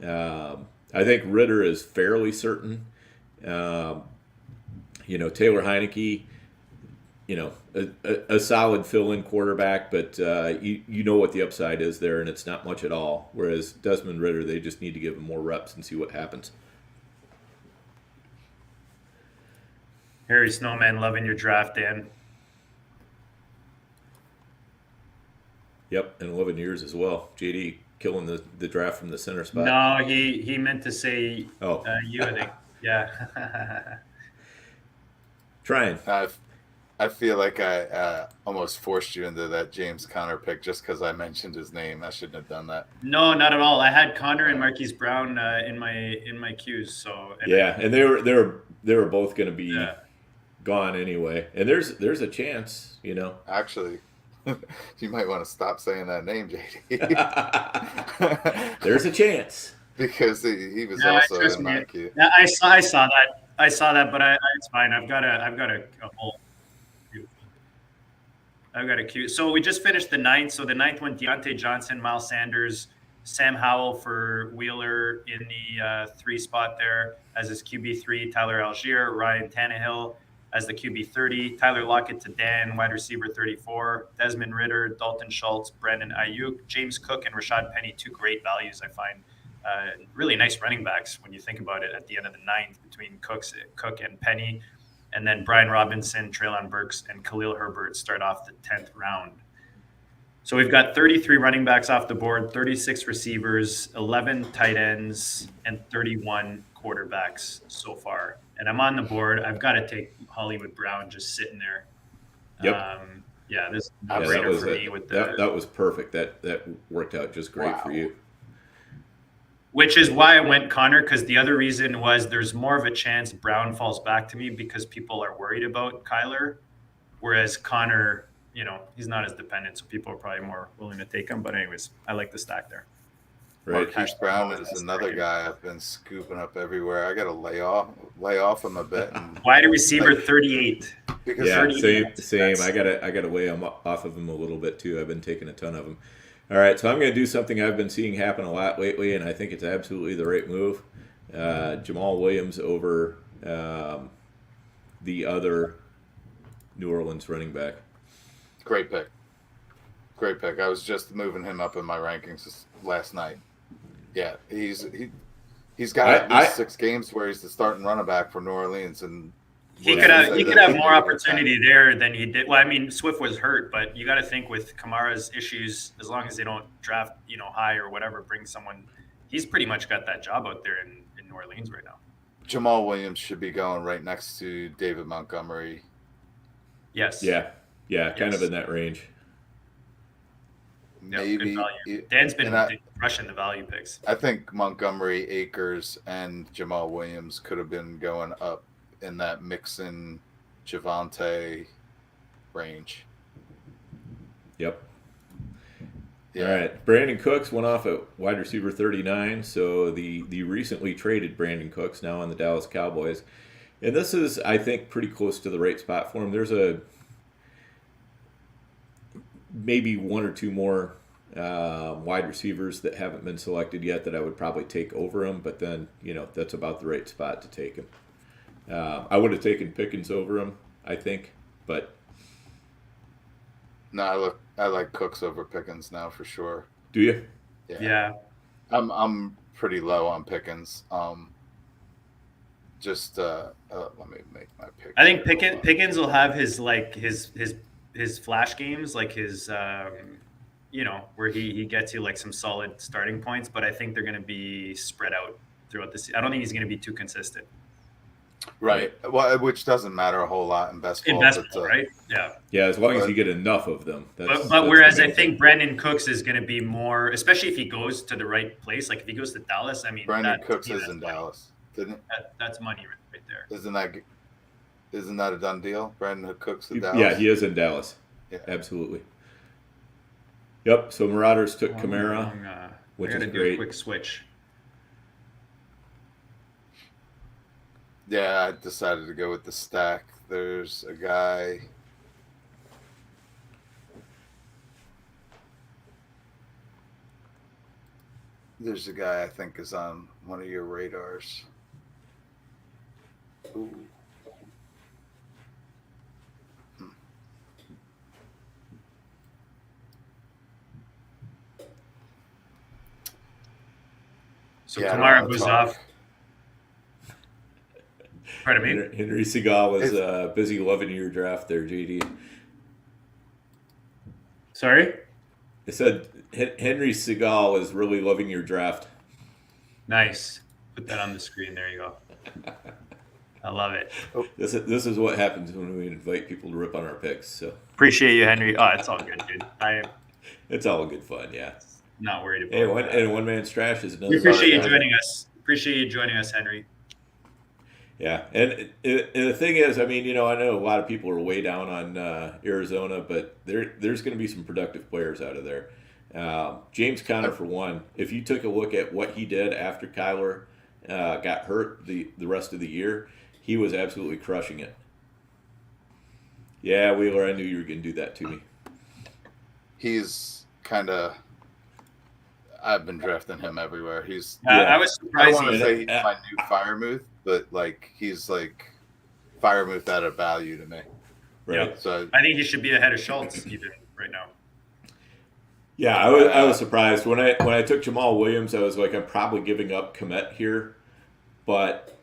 I think Ritter is fairly certain. Taylor Heineke, a solid fill-in quarterback, but you know what the upside is there, and it's not much at all. Whereas Desmond Ritter, they just need to give him more reps and see what happens. Harry Snowman, loving your draft, Dan. Yep, and 11 years as well. JD killing the draft from the center spot. No, he meant to say you, I think. Yeah. Trying. I feel like I almost forced you into that James Conner pick just because I mentioned his name. I shouldn't have done that. No, not at all. I had Conner and Marquise Brown in my queues. So and they were both going to be gone anyway. And there's a chance, Actually, you might want to stop saying that name, JD. There's a chance because he was also in my queue. Yeah, I saw that, but it's fine. I've got a whole. I've got a queue. So we just finished the 9th. So the 9th went Deontay Johnson, Miles Sanders, Sam Howell for Wheeler in the 3 spot there as his QB3, Tyler Algier, Ryan Tannehill as the QB30, Tyler Lockett to Dan, wide receiver 34, Desmond Ritter, Dalton Schultz, Brandon Ayuk, James Cook, and Rashad Penny, 2 great values, I find. Really nice running backs when you think about it at the end of the 9th between Cook and Penny. And then Brian Robinson, Treylon Burks, and Khalil Herbert start off the 10th round. So we've got 33 running backs off the board, 36 receivers, 11 tight ends, and 31 quarterbacks so far. And I'm on the board. I've got to take Hollywood Brown just sitting there. Yep. This is a no-brainer for me. That was perfect. That worked out just great for you. Which is why I went Connor, because the other reason was there's more of a chance Brown falls back to me because people are worried about Kyler, whereas Connor, he's not as dependent, so people are probably more willing to take him. But anyways, I like the stack there. Right. Marquise Brown is another guy I've been scooping up everywhere. I got to lay off him a bit. Wide receiver 38. Same. I gotta weigh him off of him a little bit too. I've been taking a ton of them. All right, so I'm going to do something I've been seeing happen a lot lately, and I think it's absolutely the right move. Jamal Williams over the other New Orleans running back. Great pick. I was just moving him up in my rankings last night. Yeah, he's got at least 6 games where he's the starting running back for New Orleans, and he could have more opportunity there than he did. Well, I mean, Swift was hurt, but you got to think with Kamara's issues, as long as they don't draft, high or whatever, bring someone. He's pretty much got that job out there in New Orleans right now. Jamal Williams should be going right next to David Montgomery. Yes. Yeah, kind of in that range. Maybe Dan's been rushing the value picks. I think Montgomery, Akers, and Jamal Williams could have been going up in that Mixon, Javonte range. Yep. Yeah. All right. Brandon Cooks went off at wide receiver 39. So the recently traded Brandon Cooks now on the Dallas Cowboys. And this is, I think, pretty close to the right spot for him. There's maybe 1 or 2 more wide receivers that haven't been selected yet that I would probably take over him. But then, that's about the right spot to take him. I would have taken Pickens over him, I think, but no, I like Cooks over Pickens now for sure. Do you? Yeah. I'm pretty low on Pickens. Just let me make my pick. I think Pickens will have his flash games, like his where he gets you like some solid starting points, but I think they're going to be spread out throughout the season. I don't think he's going to be too consistent. Right. Well, which doesn't matter a whole lot in best ball. Right? Yeah. Yeah, as long as you get enough of them. But whereas I think Brandon Cooks is going to be more, especially if he goes to the right place. Like if he goes to Dallas, I mean, Brandon Cooks is in Dallas. That's money right there. Isn't that a done deal? Brandon Cooks in Dallas. Yeah, he is in Dallas. Yeah, absolutely. Yep. So Marauders took Kamara, which is great. A quick switch. Yeah, I decided to go with the stack. There's a guy. There's a guy I think is on one of your radars. Ooh. So Kamara goes off. Pardon me? Henry Segal was busy loving your draft there, JD. Sorry? I said Henry Segal is really loving your draft. Nice. Put that on the screen. There you go. I love it. This is what happens when we invite people to rip on our picks. So appreciate you, Henry. Oh, it's all good, dude. It's all good fun, yeah. Not worried about it. And one man's trash is another. We appreciate you joining us. Appreciate you joining us, Henry. Yeah, and the thing is, I mean, I know a lot of people are way down on Arizona, but there's going to be some productive players out of there. James Conner, for one, if you took a look at what he did after Kyler got hurt the rest of the year, he was absolutely crushing it. Yeah, Wheeler, I knew you were going to do that to me. He's kind of... I've been drafting him everywhere. I was surprised. I don't want to say he's my new Firemouth, but he's like Firemouth at a value to me. Right. Yep. So I think he should be ahead of Schultz even right now. Yeah, I was surprised when I took Jamal Williams. I was like, I'm probably giving up Komet here, but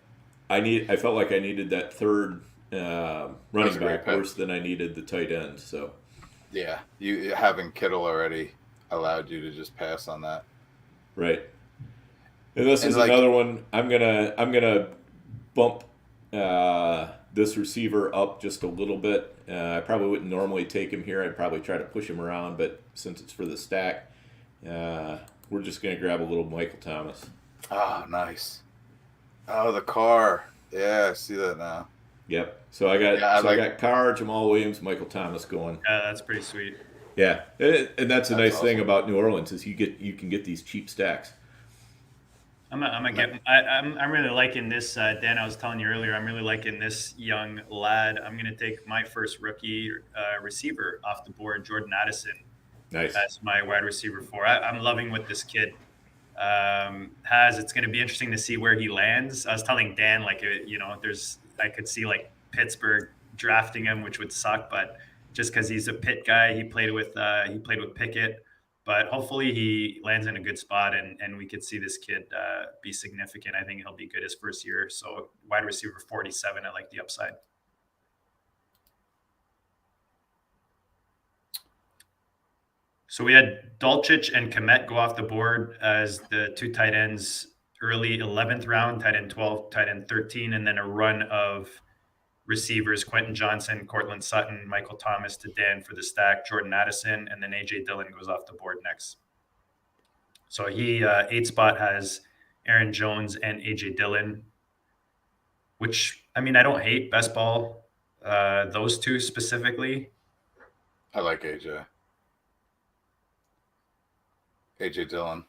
I felt like I needed that third running back worse than I needed the tight end. So yeah, you having Kittle already allowed you to just pass on that. Right. And this is another one. I'm gonna bump this receiver up just a little bit. I probably wouldn't normally take him here. I'd probably try to push him around, but since it's for the stack, we're just gonna grab a little Michael Thomas. Oh, nice. Oh, the car. Yeah, I see that now. Yep. So I got Carr, Jamal Williams, Michael Thomas going. Yeah, that's pretty sweet. Yeah, and that's a nice thing about New Orleans is you can get these cheap stacks. I'm really liking this, Dan. I was telling you earlier, I'm really liking this young lad. I'm gonna take my first rookie receiver off the board, Jordan Addison. Nice. That's my wide receiver 4. I'm loving what this kid has. It's gonna be interesting to see where he lands. I was telling Dan, I could see like Pittsburgh drafting him, which would suck, but just because he's a Pitt guy, he played with Pickett, but hopefully he lands in a good spot and we could see this kid be significant. I think he'll be good his first year. So wide receiver 47, I like the upside. So we had Dulcich and Komet go off the board as the 2 tight ends early 11th round, tight end 12, tight end 13, and then a run of receivers, Quentin Johnson, Cortland Sutton, Michael Thomas to Dan for the stack, Jordan Addison, and then AJ Dillon goes off the board next. So he 8 spot has Aaron Jones and AJ Dillon, which, I mean, I don't hate best ball, those 2 specifically. I like AJ Dillon.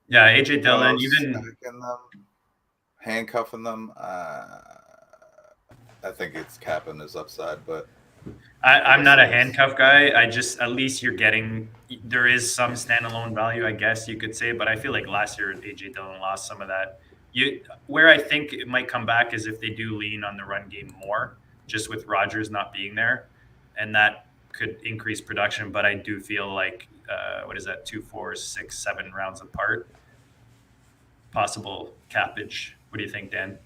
Yeah, AJ Dillon, handcuffing them. I think it's capping his upside, but I'm not a handcuff guy. At least there is some standalone value, I guess you could say, but I feel like last year AJ Dillon lost some of that. Where I think it might come back is if they do lean on the run game more, just with Rodgers not being there, and that could increase production. But I do feel like, 2, 4, 6, 7 rounds apart, possible cappage. What do you think, Dan?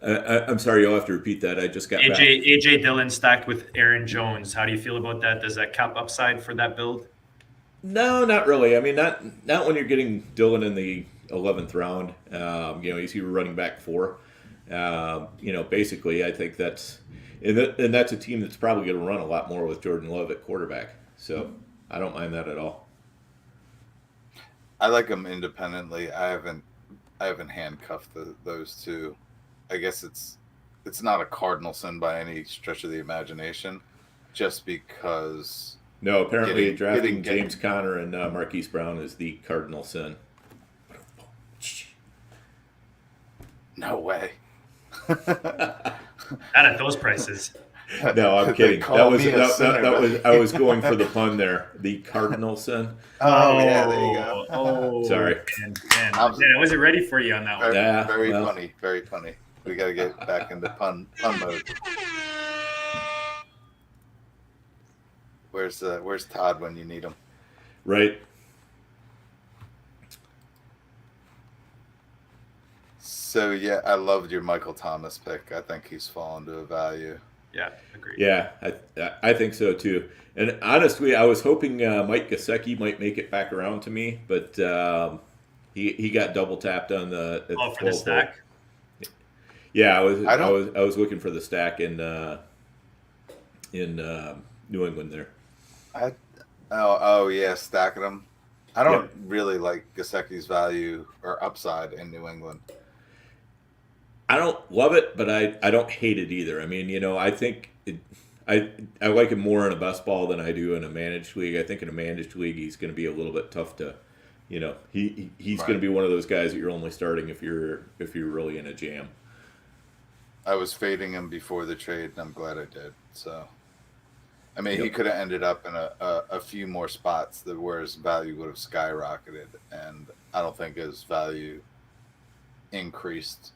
I'm sorry, you'll have to repeat that. I just got back. AJ Dillon stacked with Aaron Jones. How do you feel about that? Does that cap upside for that build? No, not really. I mean, not when you're getting Dillon in the 11th round. He's your running back 4. Basically, I think that's and that's a team that's probably going to run a lot more with Jordan Love at quarterback. So I don't mind that at all. I like them independently. I haven't handcuffed those two. I guess it's not a cardinal sin by any stretch of the imagination, just because. No, apparently drafting James Conner and Marquise Brown is the cardinal sin. No way. Not at those prices. No, I'm kidding. I was going for the pun there. The cardinal sin. Oh yeah, there you go. Oh, sorry. Man, I wasn't ready for you on that one. Very funny. Very funny. We got to get back into pun mode. Where's Todd when you need him? Right. So yeah, I loved your Michael Thomas pick. I think he's fallen to a value. Yeah, agreed. Yeah, I think so too. And honestly, I was hoping Mike Gesicki might make it back around to me, but he got double tapped on the for the stack. Yeah, I was looking for the stack in New England there. Oh yeah, stacking them. I don't really like Gesicki's value or upside in New England. I don't love it, but I don't hate it either. I mean, I think I like him more in a best ball than I do in a managed league. I think in a managed league he's going to be a little bit tough to, he's going to be one of those guys that you're only starting if you're really in a jam. I was fading him before the trade, and I'm glad I did. So, I mean, he could have ended up in a few more spots where his value would have skyrocketed, and I don't think his value increased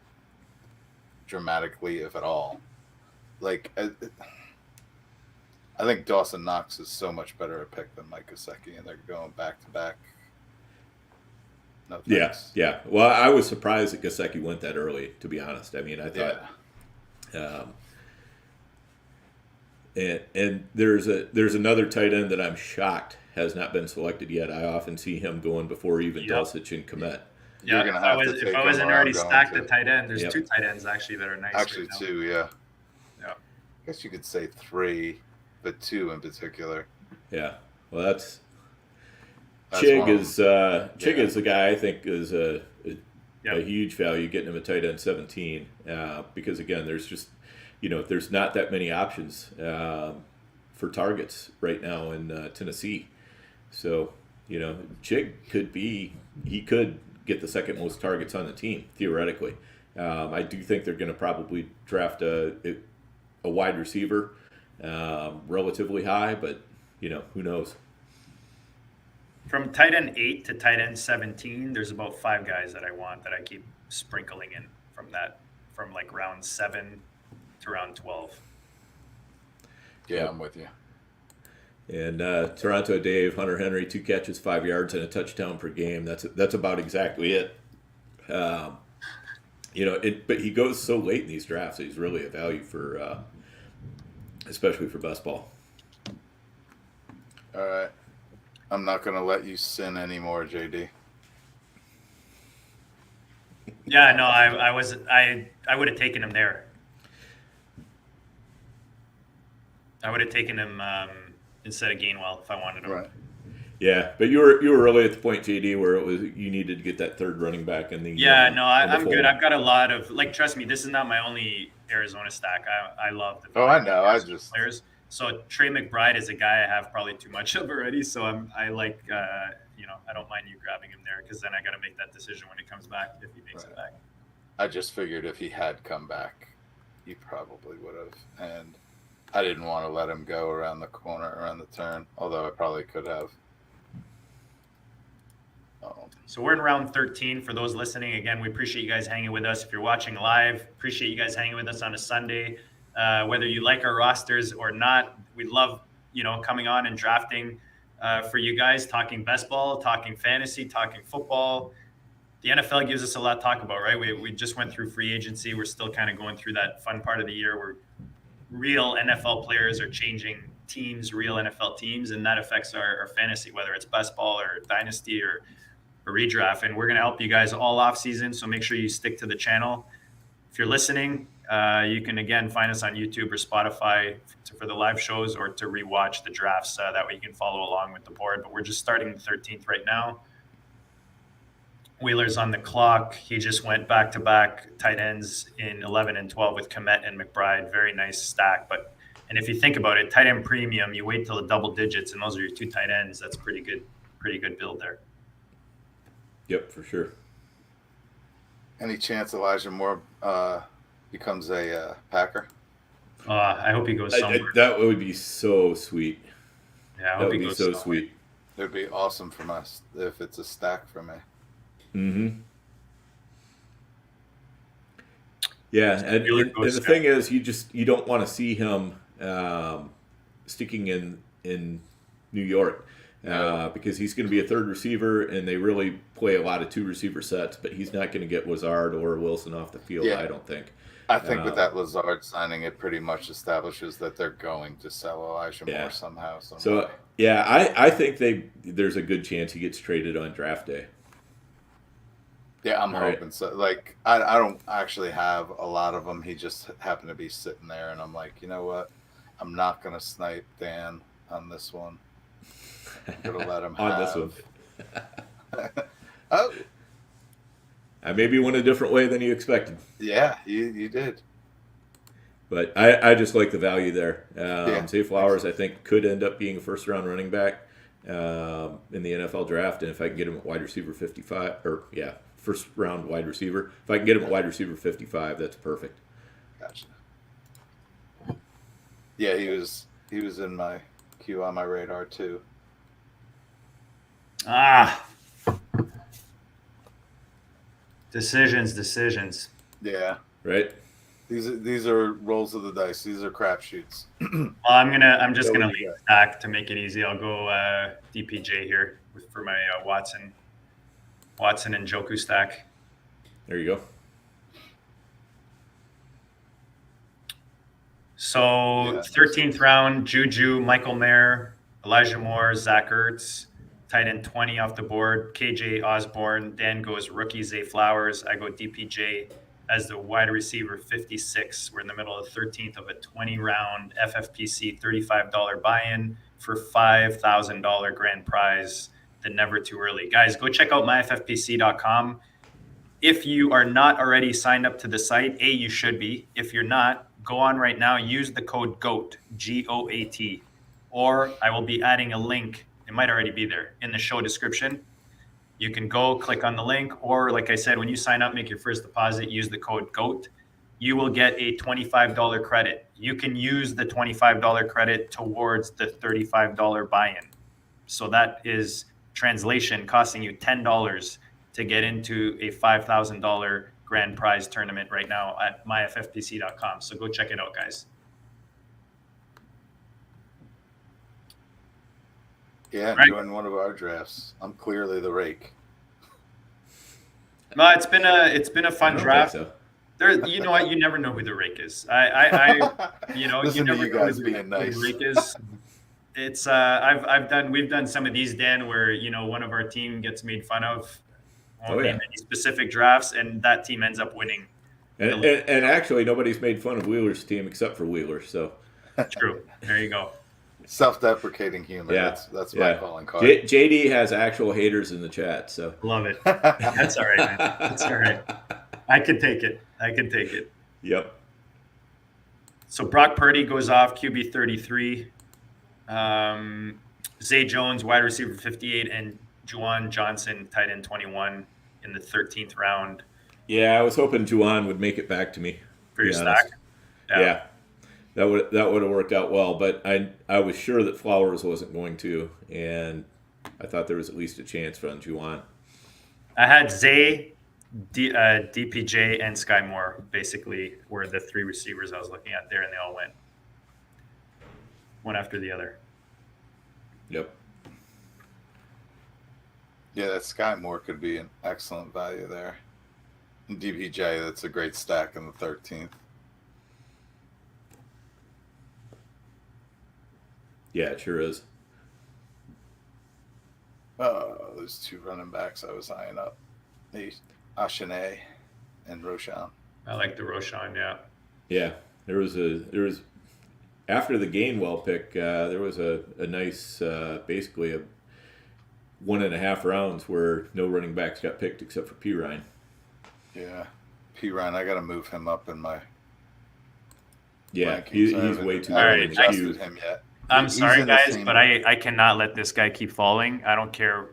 dramatically, if at all. Like, I think Dawson Knox is so much better a pick than Mike Gesicki, and they're going back to back. No thanks. Yeah. Well, I was surprised that Gesicki went that early, to be honest. I mean, I thought. And there's another tight end that I'm shocked has not been selected yet. I often see him going before even Dulcich and Komet. Yeah, if I wasn't already stacked at tight end, there's 2 tight ends actually that are nice. Actually, right 2, yeah. Yeah. I guess you could say 3, but 2 in particular. Yeah. Well, that's Chig is the guy I think is a huge value, getting him a tight end 17 because again, there's just there's not that many options for targets right now in Tennessee. So Chig could get the second most targets on the team theoretically. I do think they're going to probably draft a wide receiver relatively high, but who knows. From tight end 8 to tight end 17, there's about 5 guys that I want that I keep sprinkling in from like round 7 to round 12. Yeah, I'm with you. And Toronto Dave, Hunter Henry, 2 catches, 5 yards, and a touchdown per game. That's about exactly it. But he goes so late in these drafts. He's really a value for, especially for best ball. All right. I'm not going to let you sin anymore, JD. Yeah, no, I would have taken him there. I would have taken him instead of Gainwell if I wanted him. Right. Yeah, but you were really at the point, JD, where it was you needed to get that third running back in the. Yeah, no, I'm good. I've got a lot of trust me, this is not my only Arizona stack. I love the. I know. I just players. So Trey McBride is a guy I have probably too much of already. So I don't mind you grabbing him there because then I got to make that decision when it comes back if he makes it back. I just figured if he had come back, he probably would have, and I didn't want to let him go around the corner, around the turn, although I probably could have. So we're in round 13. For those listening, again, we appreciate you guys hanging with us. If you're watching live, appreciate you guys hanging with us on a Sunday. Whether you like our rosters or not, we love coming on and drafting for you guys, talking best ball, talking fantasy, talking football. the NFL gives us a lot to talk about, right? We just went through free agency. We're still kind of going through that fun part of the year where real NFL players are changing teams, real NFL teams, and that affects our fantasy, whether it's best ball or dynasty or a redraft. And we're going to help you guys all off season. So make sure you stick to the channel. If you're listening, you can again find us on YouTube or Spotify for the live shows or to rewatch the drafts. That way you can follow along with the board. But we're just starting the 13th right now. Wheeler's on the clock. He just went back-to-back tight ends in 11 and 12 with Komet and McBride. Very nice stack. And if you think about it, tight end premium, you wait till the double digits, and those are your two tight ends. That's pretty good build there. Yep, for sure. Any chance Elijah Moore becomes a Packer? I hope he goes somewhere. That would be so sweet. Yeah, I hope he goes so somewhere. Sweet. It would be awesome from us if it's a stack for me. Mm-hmm. Yeah, and the thing is, you don't want to see him sticking in New York because he's going to be a third receiver, and they really play a lot of two receiver sets. But he's not going to get Lazard or Wilson off the field. I don't think. I think with that Lazard signing, it pretty much establishes that they're going to sell Elijah Moore somehow. So yeah, I think there's a good chance he gets traded on draft day. Yeah, I'm hoping so. Like, I don't actually have a lot of them. He just happened to be sitting there, and I'm like, you know what? I'm not going to snipe Dan on this one. I'm going to let him on have. this one. Oh. I maybe went a different way than you expected. Yeah, you did. But I just like the value there. Zay Flowers, I think, could end up being a first-round running back in the NFL draft, and if I can get him at wide receiver 55, first-round wide receiver. If I can get him at wide receiver 55, that's perfect. Gotcha. Yeah, he was in my queue on my radar too. Decisions. Yeah. Right. These are rolls of the dice. These are crapshoots. Well, I'm just gonna leave stack to make it easy. I'll go DPJ here for my Watson and Njoku stack. There you go. So 13th round, Juju, Michael Mayer, Elijah Moore, Zach Ertz, tight end 20 off the board, KJ Osborne. Dan goes rookie Zay Flowers. I go DPJ as the wide receiver 56. We're in the middle of the 13th of a 20-round FFPC $35 buy-in for $5,000 grand prize. The never too early. Guys, go check out myffpc.com. If you are not already signed up to the site, you should be. If you're not, go on right now, use the code GOAT, GOAT, or I will be adding a link. It might already be there in the show description. You can go click on the link, or like I said, when you sign up, make your first deposit, use the code GOAT. You will get a $25 credit. You can use the $25 credit towards the $35 buy-in. So that is translation costing you $10 to get into a $5,000 grand prize tournament right now at myffpc.com. So go check it out, guys. Yeah, join one of our drafts. I'm clearly the rake. No, it's been a fun draft. So. There, you know what? You never know who the rake is. You never know who the rake is. It's we've done some of these, Dan, where one of our team gets made fun of on any specific drafts, and that team ends up winning. And actually, nobody's made fun of Wheeler's team except for Wheeler. So true. There you go. Self-deprecating humor. Yeah. That's my calling card. JD has actual haters in the chat. So love it. That's all right, man. That's all right. I can take it. Yep. So Brock Purdy goes off QB 33. Zay Jones, wide receiver 58, and Juwan Johnson, tight end 21 in the 13th round. Yeah, I was hoping Juwan would make it back to me. For your stack? Yeah. That would have worked out well, but I was sure that Flowers wasn't going to, and I thought there was at least a chance on Juwan. I had Zay, DPJ, and Sky Moore basically were the three receivers I was looking at there, and they all went one after the other. Yep. Yeah, that Sky Moore could be an excellent value there. And DPJ, that's a great stack in the 13th. Yeah, it sure is. Those two running backs I was eyeing up. Ashane and Roshan. I like the Roshan, yeah. Yeah, there was after the Gainwell pick, there was a nice, basically a 1.5 rounds where no running backs got picked except for PRiZE. Yeah, PRiZE, I got to move him up in my. Yeah, rankings. he's way too I low haven't in the queue. adjusted him yet. I'm He's sorry, in the guys, same- but I cannot let this guy keep falling. I don't care.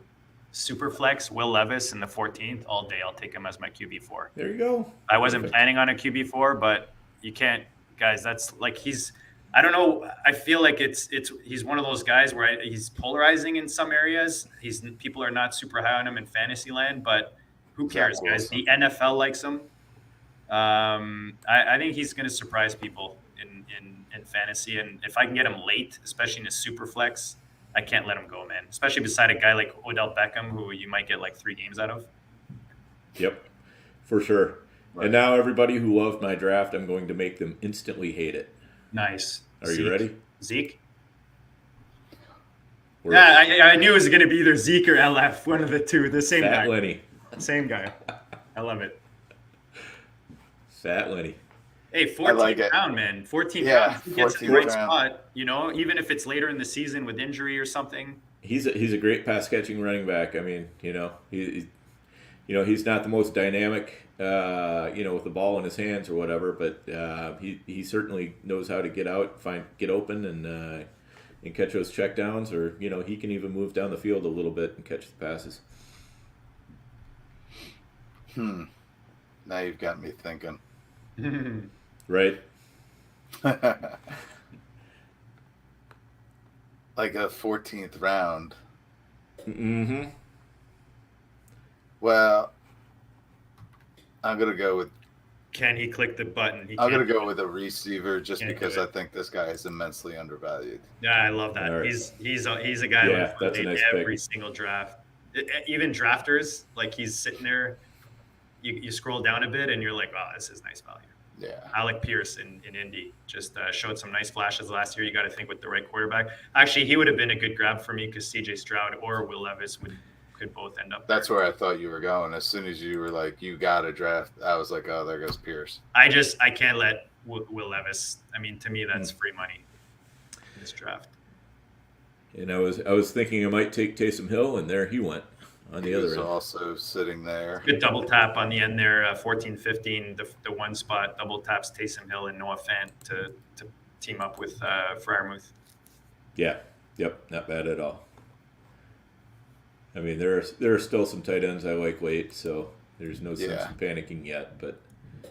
Superflex, Will Levis in the 14th all day. I'll take him as my QB4. There you go. I wasn't Perfect. planning on a QB4, but you can't, guys. That's like I don't know. I feel like he's one of those guys where he's polarizing in some areas. People are not super high on him in fantasy land, but who cares, guys? The NFL likes him. I think he's going to surprise people in fantasy, and if I can get him late, especially in a super flex, I can't let him go, man. Especially beside a guy like Odell Beckham, who you might get like 3 games out of. Yep, for sure. Right. And now everybody who loved my draft, I'm going to make them instantly hate it. Nice. Are you ready? Zeke? We're Yeah, I knew it was going to be either Zeke or LF, one of the two. The same Fat guy. Lenny. Same guy. I love it. Fat Lenny. Hey, 14th like it. round, man. 14th Yeah, round. He gets the 14th right round. spot, even if it's later in the season with injury or something. He's a great pass catching running back. I mean, he's not the most dynamic, with the ball in his hands or whatever, but he certainly knows how to get out, get open, and catch those checkdowns, or he can even move down the field a little bit and catch the passes. Now you've got me thinking. Right. Like a 14th round. Mm-hmm. Well, I'm gonna go with. Can he click the button? I'm gonna go with a receiver just Can't because do I it. think this guy is immensely undervalued. Yeah, I love that. All right. He's a guy Yeah, who that's a nice every pick. single draft. Even drafters, like he's sitting there. You scroll down a bit and you're like, oh, this is nice value. Yeah. Alec Pierce in Indy just showed some nice flashes last year. You got to think with the right quarterback. Actually, he would have been a good grab for me because CJ Stroud or Will Levis could both end up there. That's where I thought you were going. As soon as you were like, you got to draft, I was like, oh, there goes Pierce. I can't let Will Levis. I mean, to me, that's free money in this draft. And I was thinking I might take Taysom Hill, and there he went on the He other was end. also sitting there. Good double tap on the end there, 14-15, the one spot double taps Taysom Hill and Noah Fant to team up with Freiermuth. Yeah. Yep. Not bad at all. I mean, there are still some tight ends I like late, so there's no sense Yeah. in panicking yet. But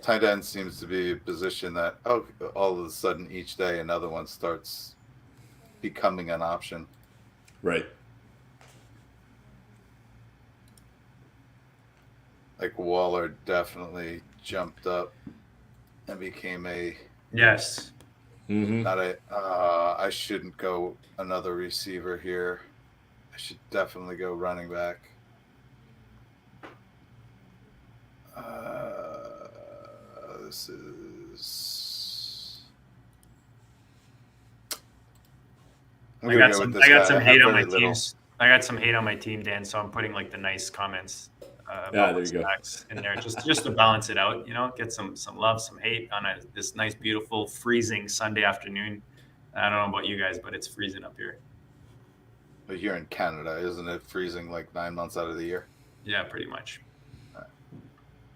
Tight end seems to be a position that all of a sudden each day another one starts becoming an option. right. Like Waller definitely jumped up and became a Yes. Mm-hmm. not a. I shouldn't go another receiver here. I should definitely go running back. This is. I'm I gonna got go some. with this I got guy. some have hate on my very little. teams. I got some hate on my team, Dan. So I'm putting like the nice comments there you go. stacks in there, just to balance it out. Get some love, some hate on this nice, beautiful, freezing Sunday afternoon. I don't know about you guys, but it's freezing up here. But you're in Canada, isn't it freezing like 9 months out of the year? Yeah, pretty much.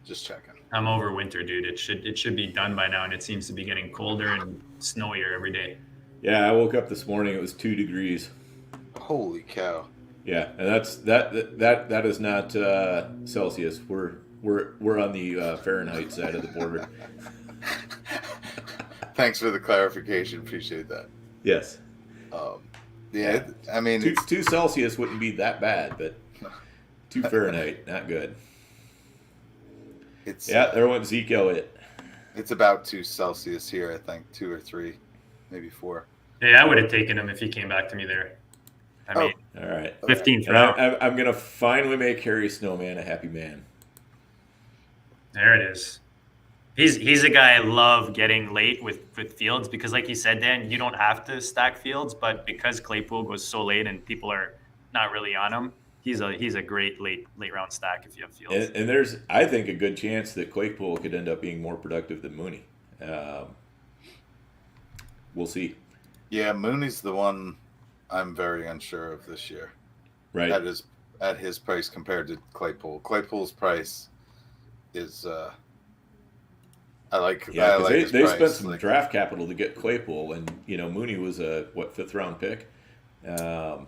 Just checking. I'm over winter, dude. It should be done by now, and it seems to be getting colder and snowier every day. Yeah, I woke up this morning. It was 2 degrees. Holy cow! Yeah, and that is not Celsius. We're on the Fahrenheit side of the border. Thanks for the clarification. Appreciate that. Yes. Yeah, I mean, 2 Celsius wouldn't be that bad, but 2 Fahrenheit, not good. it's Yeah, there went Zeke Elliott. it's about 2 Celsius here. I think 2 or 3, maybe 4. Yeah, I would have taken him if he came back to me there. I mean, all right. 15th And round. I'm going to finally make Harry Snowman a happy man. There it is. He's a guy I love getting late with Fields because, like you said, Dan, you don't have to stack Fields, but because Claypool goes so late and people are not really on him, he's a great late round stack if you have Fields. And there's, I think, a good chance that Claypool could end up being more productive than Mooney. We'll see. Yeah, Mooney's the one I'm very unsure of this year. Right. At his price compared to Claypool. Claypool's price is I like. Yeah, I like his they price. spent some draft capital to get Claypool, and Mooney was a 5th round pick, and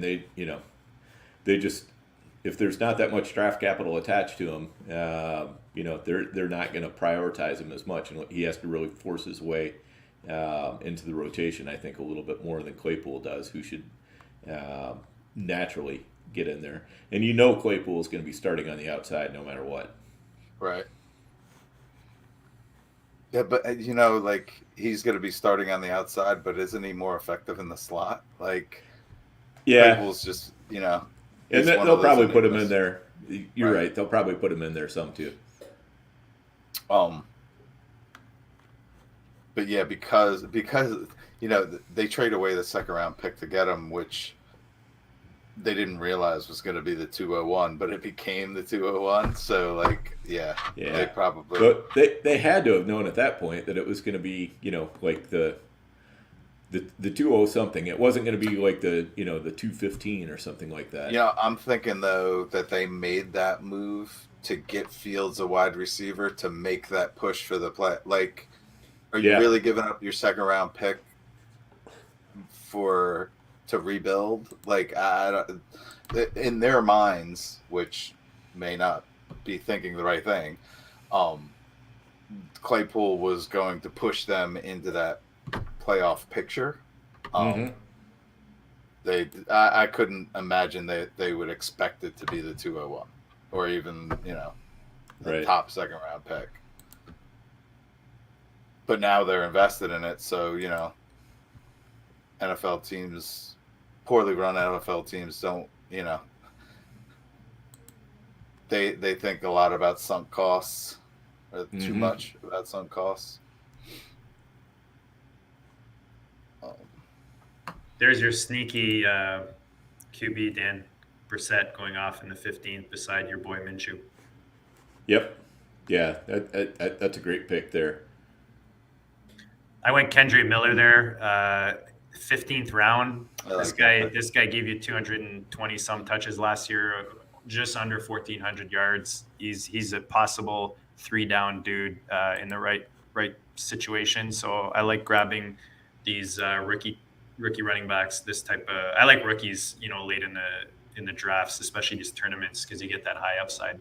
they just, if there's not that much draft capital attached to him, they're not going to prioritize him as much, and he has to really force his way into the rotation. I think a little bit more than Claypool does, who should naturally get in there, and Claypool is going to be starting on the outside no matter what. Right. Yeah, but like he's going to be starting on the outside, but isn't he more effective in the slot? Like, yeah, Claypool's just and they'll probably put him in there. You're right. They'll probably put him in there some too. But yeah, because they trade away the 2nd round pick to get him, which they didn't realize was going to be the 201, but it became the 201. So they probably. But they had to have known at that point that it was going to be like the 20 something. It wasn't going to be like the the 215 or something like that. Yeah, I'm thinking though that they made that move to get Fields a wide receiver to make that push for the play. Like, are you really giving up your 2nd round pick to rebuild? Like, in their minds, which may not be thinking the right thing, Claypool was going to push them into that playoff picture. I couldn't imagine they would expect it to be the 201 or even the top 2nd round pick. But now they're invested in it, so NFL teams, poorly run NFL teams, don't they think a lot about sunk costs, or too much about sunk costs. There's your sneaky QB, Dan. Brissett going off in the 15th beside your boy Minshew. Yep. Yeah, that's a great pick there. I went Kendry Miller there, 15th round. This guy gave you 220 some touches last year, just under 1,400 yards. He's a possible 3-down dude in the right situation. So I like grabbing these rookie running backs. I like rookies, late in the drafts, especially these tournaments, because you get that high upside.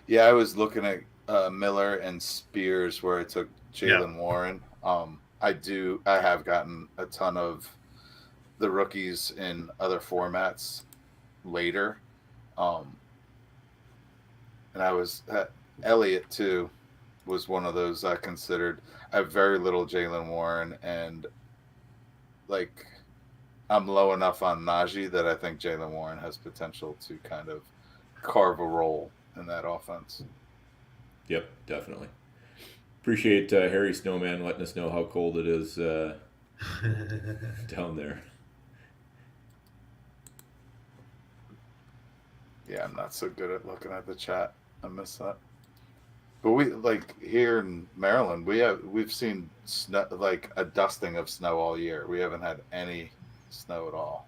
Yeah, I was looking at Miller and Spears where I took Jaylen Warren. I have gotten a ton of the rookies in other formats later. And I was Elliott too was one of those I considered. I have very little Jaylen Warren, and I'm low enough on Najee that I think Jaylen Warren has potential to kind of carve a role in that offense. Yep, definitely. Appreciate Harry Snowman letting us know how cold it is down there. Yeah, I'm not so good at looking at the chat. I miss that. But we here in Maryland, we've seen snow, like a dusting of snow all year. We haven't had any snow at all.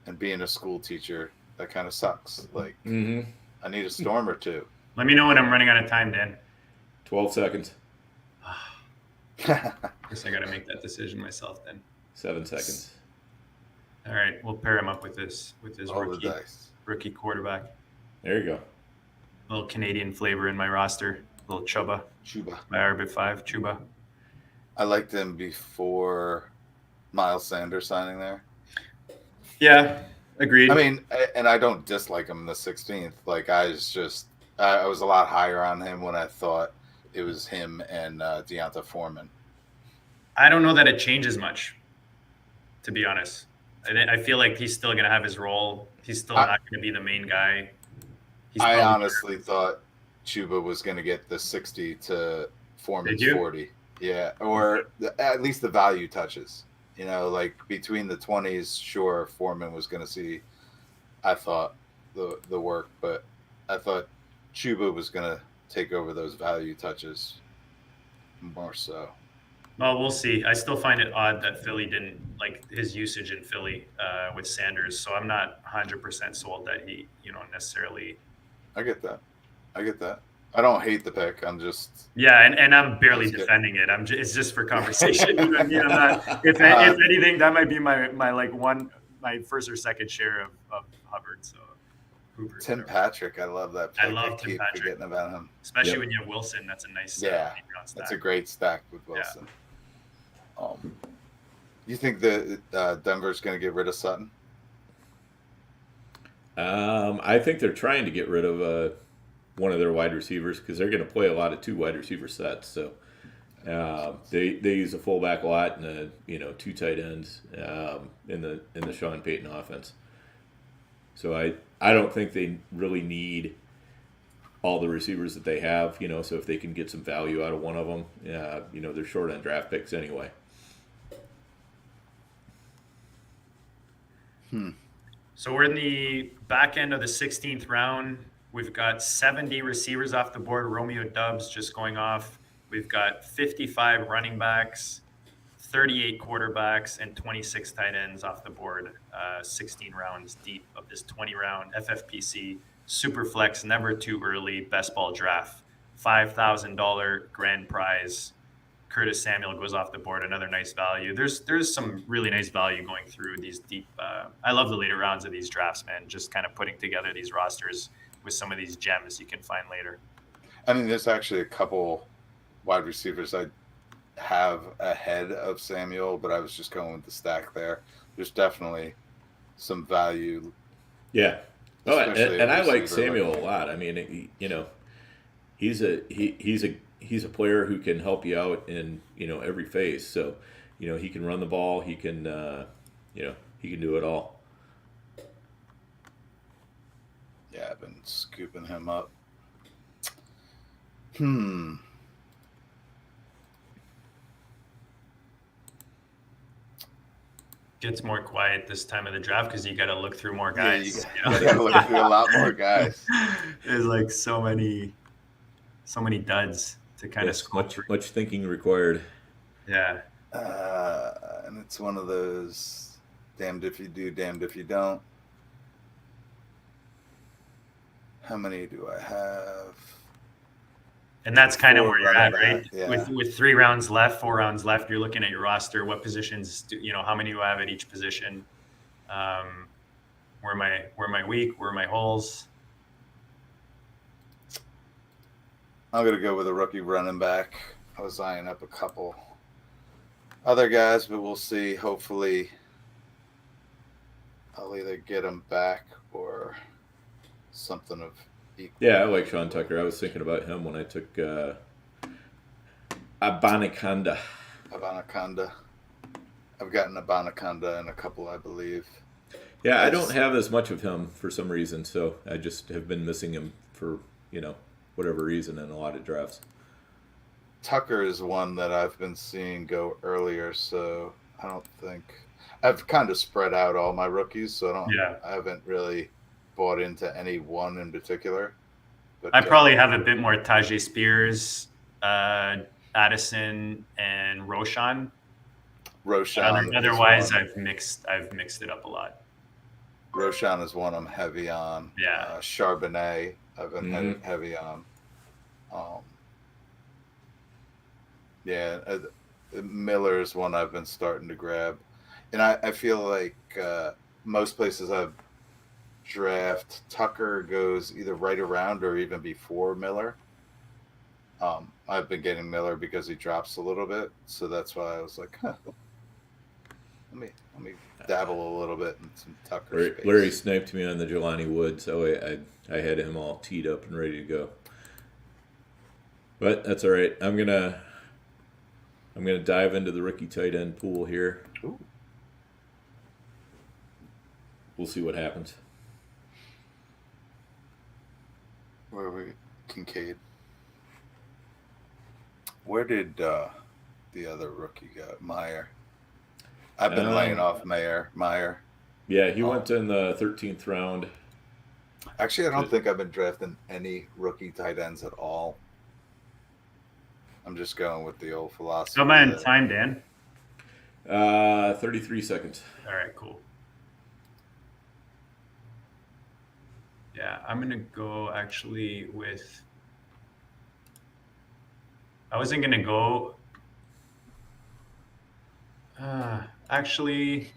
And being a school teacher, that kind of sucks. I need a storm or two. Let me know when I'm running out of time, Dan. 12 seconds. Guess I got to make that decision myself then. 7 seconds. All right, we'll pair him up with his rookie quarterback. There you go. A little Canadian flavor in my roster. A little Chuba. My RB5, Chuba. I liked him before Miles Sanders signing there. Yeah, agreed. I mean, and I don't dislike him in the 16th. I was a lot higher on him when I thought it was him and Deonta Foreman. I don't know that it changes much. to be honest. And I feel like he's still going to have his role. He's still not going to be the main guy. I honestly thought Chuba was going to get the 60 to Foreman's 40. Yeah, or at least the value touches. You know, like between the 20s, sure, Foreman was going to see, I thought, the work, but I thought Chuba was going to take over those value touches more so. Well, we'll see. I still find it odd that Philly didn't like his usage in Philly with Sanders. So I'm not 100% sold that he, necessarily. I get that. I don't hate the pick. I'm just. Yeah, and I'm barely defending it. It's just for conversation. I'm not. If anything, that might be my first or second share of Hubbard. So. Hoover, Tim Patrick, I love that pick. I love Tim Patrick. Forgetting about him, especially when you have Wilson. That's a nice. Stack. That's a great stack with Wilson. Yeah. You think that Denver's going to get rid of Sutton? I think they're trying to get rid of one of their wide receivers because they're going to play a lot of 2 wide receiver sets. So they use a fullback a lot and 2 tight ends in the Sean Payton offense. So I don't think they really need all the receivers that they have, so if they can get some value out of one of them, they're short on draft picks anyway. So we're in the back end of the 16th round. We've got 70 receivers off the board. Romeo Dubs just going off. We've got 55 running backs, 38 quarterbacks, and 26 tight ends off the board. 16 rounds deep of this 20-round FFPC Superflex, never too early best ball draft. $5,000 grand prize. Curtis Samuel goes off the board, another nice value. There's some really nice value going through these deep. I love the later rounds of these drafts, man. Just kind of putting together these rosters with some of these gems you can find later. I mean, there's actually a couple wide receivers I have ahead of Samuel, but I was just going with the stack there. There's definitely some value. Yeah. Oh, and I like Samuel a lot. I mean, he's a player who can help you out in every phase. So, he can run the ball. He can he can do it all. Yeah, I've been scooping him up. Gets more quiet this time of the draft because you got to look through more guys. Yeah, you got to look through a lot more guys. There's like so many duds to kind of scroll through. Much thinking required. Yeah. And it's one of those damned if you do, damned if you don't. How many do I have? And that's kind of where you're at, right? Yeah. With 3 rounds left, 4 rounds left, you're looking at your roster. What positions, how many do I have at each position? Where am I weak? Where are my holes? I'm going to go with a rookie running back. I was eyeing up a couple other guys, but we'll see. Hopefully, I'll either get them back or something of equal. Yeah, I like Sean Tucker. I was thinking about him when I took Abanaconda. I've gotten Abanaconda in a couple, I believe. Yeah, I don't have as much of him for some reason, so I just have been missing him for, whatever reason in a lot of drafts. Tucker is one that I've been seeing go earlier, so I don't think I've kind of spread out all my rookies, so I haven't really bought into any one in particular. But I probably have a bit more Tajay Spears, Addison, and Roshan. Otherwise, I've mixed it up a lot. Roshan is one I'm heavy on. Yeah. Charbonnet, I've been heavy on. Miller is one I've been starting to grab. And I feel like most places I've draft, Tucker goes either right around or even before Miller. I've been getting Miller because he drops a little bit, so that's why I was like, let me dabble a little bit in some Tucker space. Larry sniped me on the Jelani Woods. I had him all teed up and ready to go, but that's all right. I'm gonna dive into the rookie tight end pool here. Ooh. we'll see what happens. Where are we? Kincaid. Where did the other rookie go? Meyer. I've been laying off Meyer. Yeah, he went in the 13th round. Actually, I don't think I've been drafting any rookie tight ends at all. I'm just going with the old philosophy. So man, time, Dan. 33 seconds. All right, cool. Yeah, I'm gonna go actually with. I wasn't gonna go. Actually,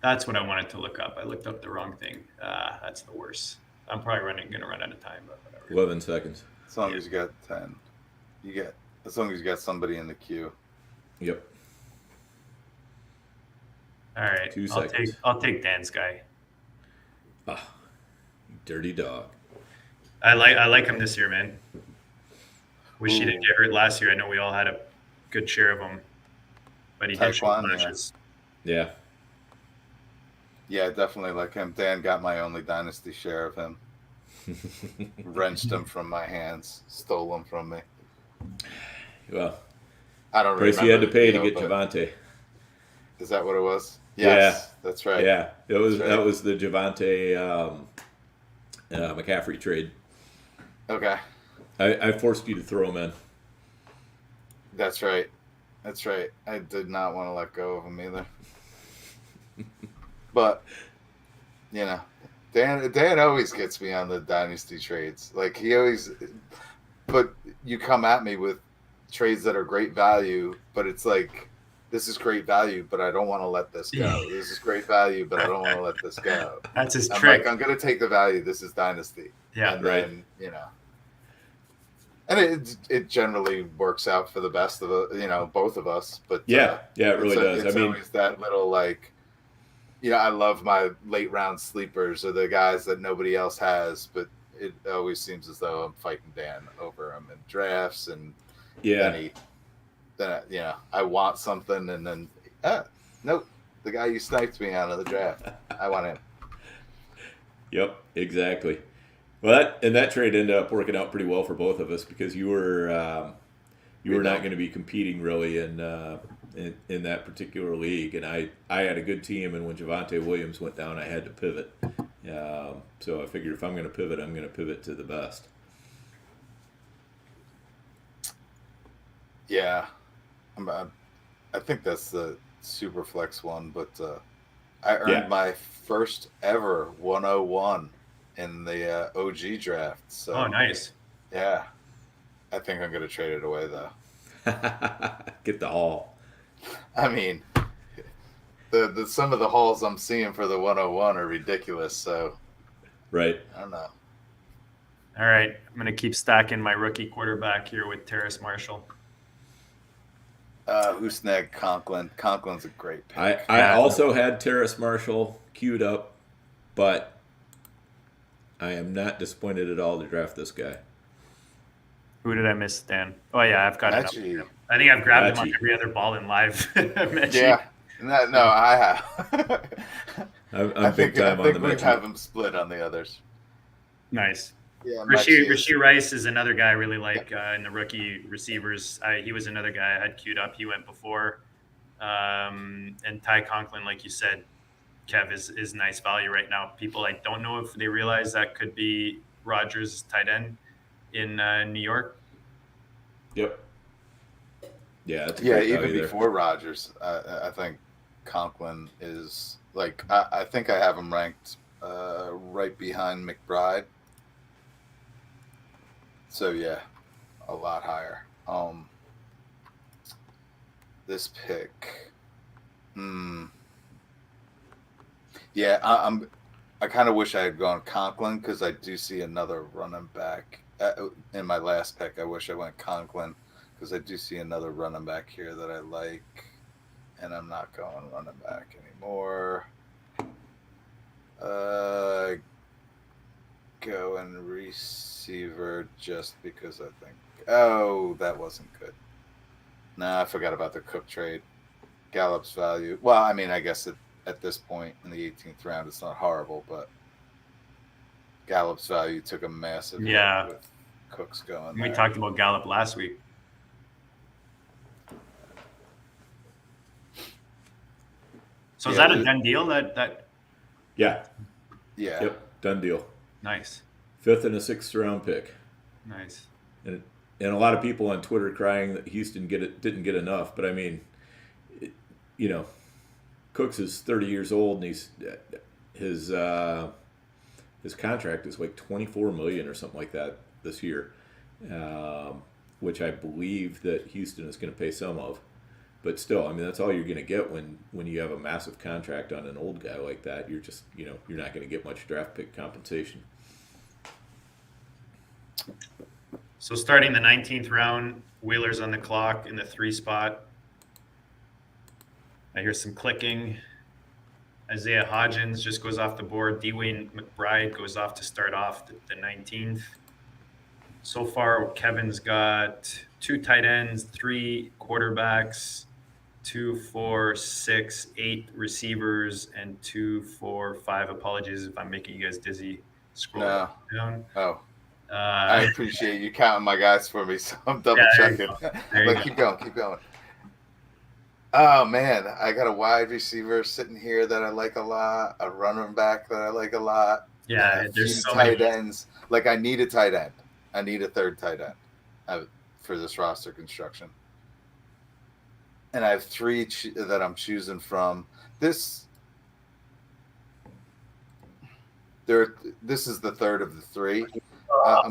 that's what I wanted to look up. I looked up the wrong thing. That's the worst. I'm probably gonna run out of time, but whatever. 11 seconds. As long as you got 10, as long as you got somebody in the queue. Yep. All right. 2 seconds. I'll take Dan's guy. Ah, dirty dog. I like him this year, man. Wish he didn't get hurt last year. I know we all had a good share of him, but he did show flashes. Yeah. Yeah, I definitely like him. Dan got my only dynasty share of him. Wrenched him from my hands. Stole him from me. Well, I don't price remember you had to pay the to deal, get Javante. Is that what it was? Yes, yeah, that's right. Yeah, that was the Javante McCaffrey trade. Okay. I forced you to throw him in. That's right. That's right. I did not want to let go of him either. But, you know, Dan always gets me on the dynasty trades. Like, he always, but you come at me with trades that are great value, but it's like, this is great value, but I don't want to let this go. This is great value, but I don't want to let this go. That's his I'm trick. like, I'm going to take the value. This is dynasty. Yeah, and right. Then, you know, and it generally works out for the best of both of us. But yeah, it really does. It's always that little like, I love my late round sleepers or the guys that nobody else has, but it always seems as though I'm fighting Dan over them in drafts, and then I want something, and then nope, the guy you sniped me out of the draft, I want him. Yep, exactly. Well, that trade ended up working out pretty well for both of us because you were not going to be competing really in that particular league, and I had a good team, and when Javante Williams went down, I had to pivot. So I figured if I'm going to pivot, I'm going to pivot to the best. Yeah, I think that's the Superflex one, but I earned my first ever 101 in the OG draft. So, oh, nice. Yeah, I think I'm going to trade it away though. Get the haul. I mean, the some of the hauls I'm seeing for the 101 are ridiculous. So, right. I don't know. All right, I'm going to keep stacking my rookie quarterback here with Terrace Marshall. Who snagged Conklin? Conklin's a great pick. I also had Terrace Marshall queued up, but I am not disappointed at all to draft this guy. Who did I miss, Dan? Oh, yeah, I've got Matchy. it. I think I've grabbed him on every other ball in live. Yeah. No, I have. I'm big time on the we have him split on the others. Nice. Yeah, Rasheed Rice is another guy I really like in the rookie receivers. He was another guy I had queued up. He went before. And Ty Conklin, like you said, Kev, is nice value right now. People, I don't know if they realize that could be Rodgers' tight end in New York. Yep. Yeah, even before Rodgers, I think Conklin is like, I think I have him ranked right behind McBride. So yeah, a lot higher. This pick, yeah, I kind of wish I had gone Conklin because I do see another running back in my last pick. I wish I went Conklin because I do see another running back here that I like, and I'm not going running back anymore. Go and receiver just because I think, that wasn't good. Nah, I forgot about the Cook trade. Gallup's value. Well, I mean, I guess at this point in the 18th round, it's not horrible, but Gallup's value took a massive hit with Cooks going. We talked about Gallup last week. So is that a done deal? Yeah. Yeah. Yep. Done deal. Nice. 5th and a 6th round pick. Nice. And a lot of people on Twitter crying that Houston didn't get enough, but I mean, Cooks is 30 years old, and his contract is like $24 million or something like that this year, which I believe that Houston is going to pay some of. But still, I mean, that's all you're going to get when you have a massive contract on an old guy like that. You're just, you're not going to get much draft pick compensation. So starting the 19th round, Wheeler's on the clock in the 3 spot. I hear some clicking. Isaiah Hodgins just goes off the board. Dwayne McBride goes off to start off the 19th. So far, Kevin's got 2 tight ends, 3 quarterbacks, 2, 4, 6, 8 receivers, and 2, 4, 5. Apologies if I'm making you guys dizzy. Scroll down. Oh. I appreciate you counting my guys for me, so I'm double checking. But keep going. Oh man, I got a wide receiver sitting here that I like a lot, a running back that I like a lot. Yeah, there's so tight many ends. Like I need a tight end. I need a 3rd tight end for this roster construction. And I have 3 that I'm choosing from. This is the 3rd of the 3. I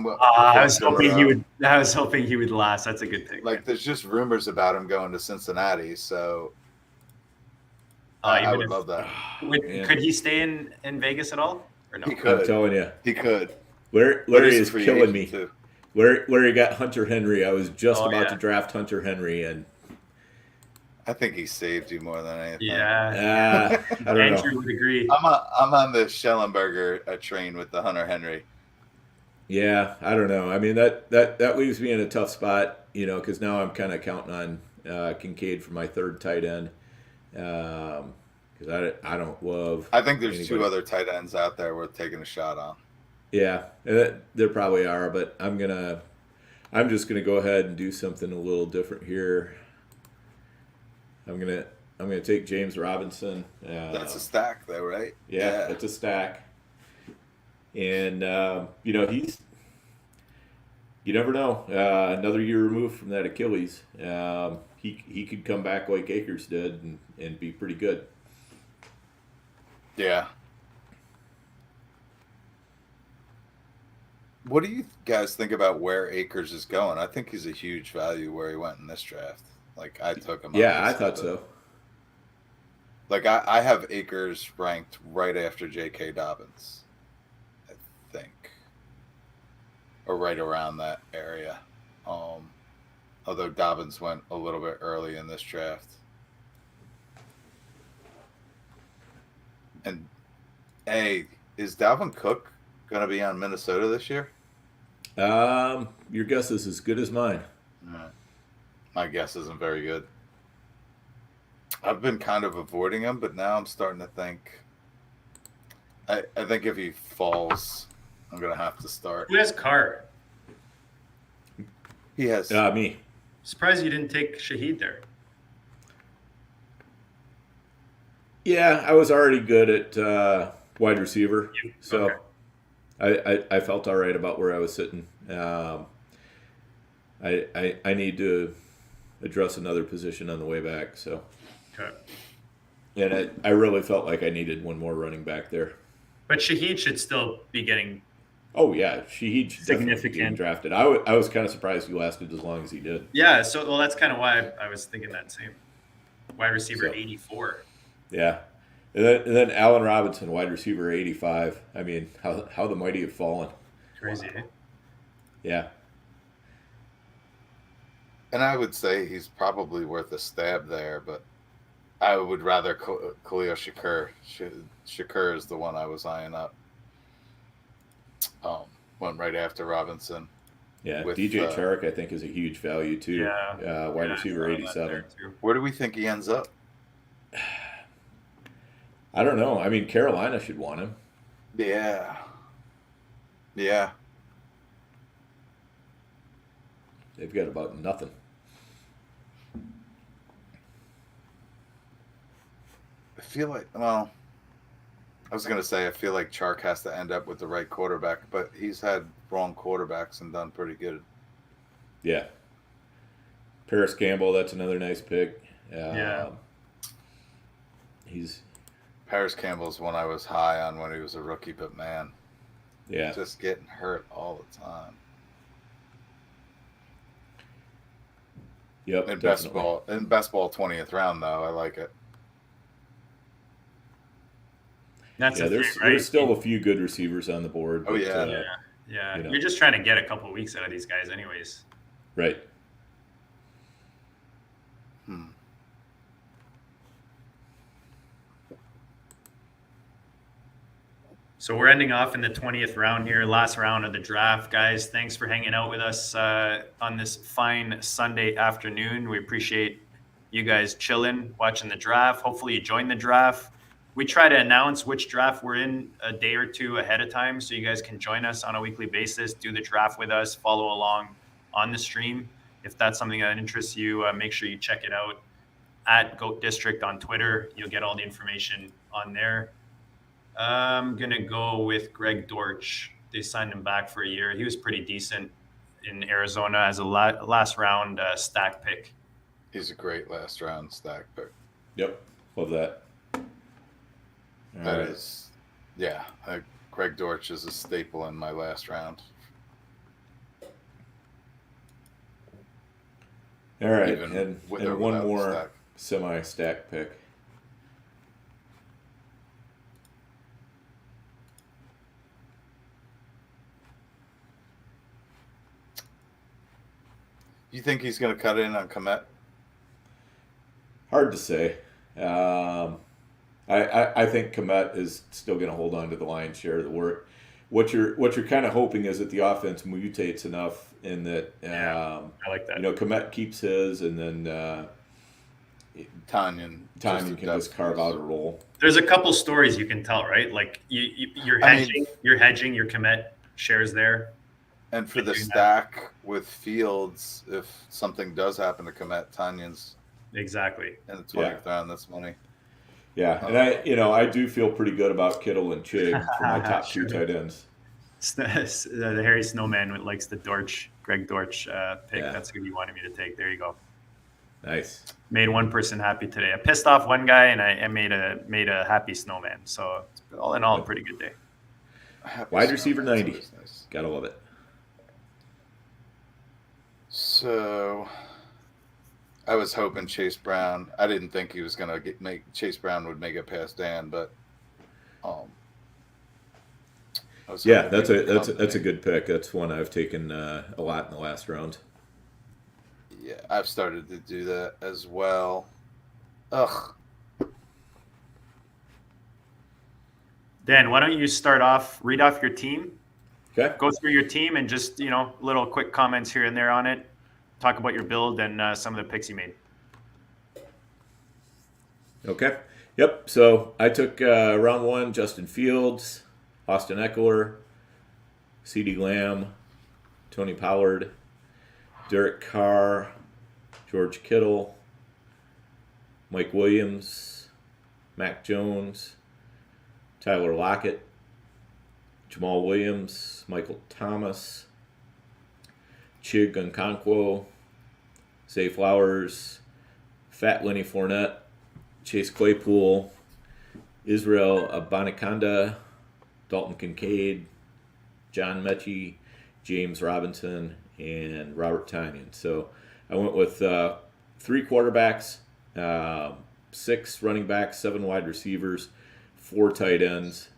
was hoping he would last. That's a good thing. Like there's just rumors about him going to Cincinnati, so I would love that. Could he stay in Vegas at all, or no? He could. I'm telling you, he could. Larry is killing me. Where he got Hunter Henry, I was just about to draft Hunter Henry, and I think he saved you more than anything. Yeah, I don't Andrew know. would agree. I'm on the Schellenberger train with the Hunter Henry. Yeah, I don't know. I mean, that leaves me in a tough spot, because now I'm kind of counting on Kincaid for my 3rd tight end, because I don't love. I think there's 2 other tight ends out there worth taking a shot on. Yeah, there probably are, but I'm just gonna go ahead and do something a little different here. I'm gonna take James Robinson. That's a stack, though, right? Yeah, that's a stack. And he's, you never know. Another year removed from that Achilles, he could come back like Akers did and be pretty good. Yeah. What do you guys think about where Akers is going? I think he's a huge value where he went in this draft. Like I took him. Yeah, I thought so. Like I have Akers ranked right after J.K. Dobbins, I think, or right around that area. Although Dobbins went a little bit early in this draft. And is Dalvin Cook going to be on Minnesota this year? Your guess is as good as mine. My guess isn't very good. I've been kind of avoiding him, but now I'm starting to think. I think if he falls, I'm going to have to start. Who has Carr? He has. Me. Surprised you didn't take Shaheed there. Yeah, I was already good at wide receiver, so I felt all right about where I was sitting. I need to address another position on the way back. So, and I really felt like I needed one more running back there. But Shaheed should still be getting. Oh yeah, Shaheed should significant definitely be drafted. I was kind of surprised he lasted as long as he did. Yeah, so that's kind of why I was thinking that same wide receiver 84. Yeah. And then Allen Robinson, wide receiver 85. I mean, how the mighty have fallen. Crazy, eh? Yeah. And I would say he's probably worth a stab there, but I would rather Khalil Shakur. Shakur is the one I was eyeing up. Went right after Robinson. Yeah, DJ Chark I think is a huge value too. Wide receiver 87. Where do we think he ends up? I don't know. I mean, Carolina should want him. Yeah. Yeah. They've got about nothing. I feel like, well, I was going to say, I feel like Chark has to end up with the right quarterback, but he's had wrong quarterbacks and done pretty good. Yeah. Paris Campbell, that's another nice pick. Yeah. Paris Campbell's one I was high on when he was a rookie, but man, yeah, just getting hurt all the time. Yep, in best ball 20th round though, I like it. That's there's still a few good receivers on the board. Oh, but, yeah. Yeah. You know. You're just trying to get a couple of weeks out of these guys anyways. Right. So we're ending off in the 20th round here, last round of the draft. Guys, thanks for hanging out with us on this fine Sunday afternoon. We appreciate you guys chilling, watching the draft. Hopefully you join the draft. We try to announce which draft we're in a day or two ahead of time so you guys can join us on a weekly basis, do the draft with us, follow along on the stream. If that's something that interests you, make sure you check it out at Goat District on Twitter. You'll get all the information on there. I'm going to go with Greg Dortch. They signed him back for a year. He was pretty decent in Arizona as a last round stack pick. He's a great last round stack pick. Yep. Love that. That is, yeah. Greg Dortch is a staple in my last round. All right. And one more stack. Semi-stack pick. You think he's going to cut in on Komet? Hard to say. I think Komet is still going to hold on to the lion's share of the work. What you're kind of hoping is that the offense mutates enough in that. I like that. Komet keeps his, and then Tanyan can just carve out a role. There's a couple stories you can tell, right? Like you're hedging your Komet shares there. And for the stack with Fields, if something does happen to Komet, Tanyan's exactly in the 20th round. That's money. Yeah, and I do feel pretty good about Kittle and Chig for my top two tight ends. The Harry Snowman likes the Greg Dortch pick. Yeah. That's who he wanted me to take. There you go. Nice. Made one person happy today. I pissed off one guy, and I made a happy snowman. So all in all, a pretty good day. Wide receiver 90. Nice. Gotta love it. So I was hoping Chase Brown. I didn't think he was going to Chase Brown would make it past Dan, but that's a good pick. That's one I've taken a lot in the last round. Yeah, I've started to do that as well. Ugh. Dan, why don't you read off your team? Okay. Go through your team and just, little quick comments here and there on it. Talk about your build and some of the picks you made. Okay. Yep. So I took round one, Justin Fields, Austin Eckler, CeeDee Lamb, Tony Pollard, Derek Carr, George Kittle, Mike Williams, Mac Jones, Tyler Lockett, Jamal Williams, Michael Thomas, Chig Okonkwo, Zay Flowers, Fat Lenny Fournette, Chase Claypool, Israel Abanikanda, Dalton Kincaid, John Mechie, James Robinson, and Robert Tanyan. So I went with 3 quarterbacks, 6 running backs, 7 wide receivers, 4 tight ends.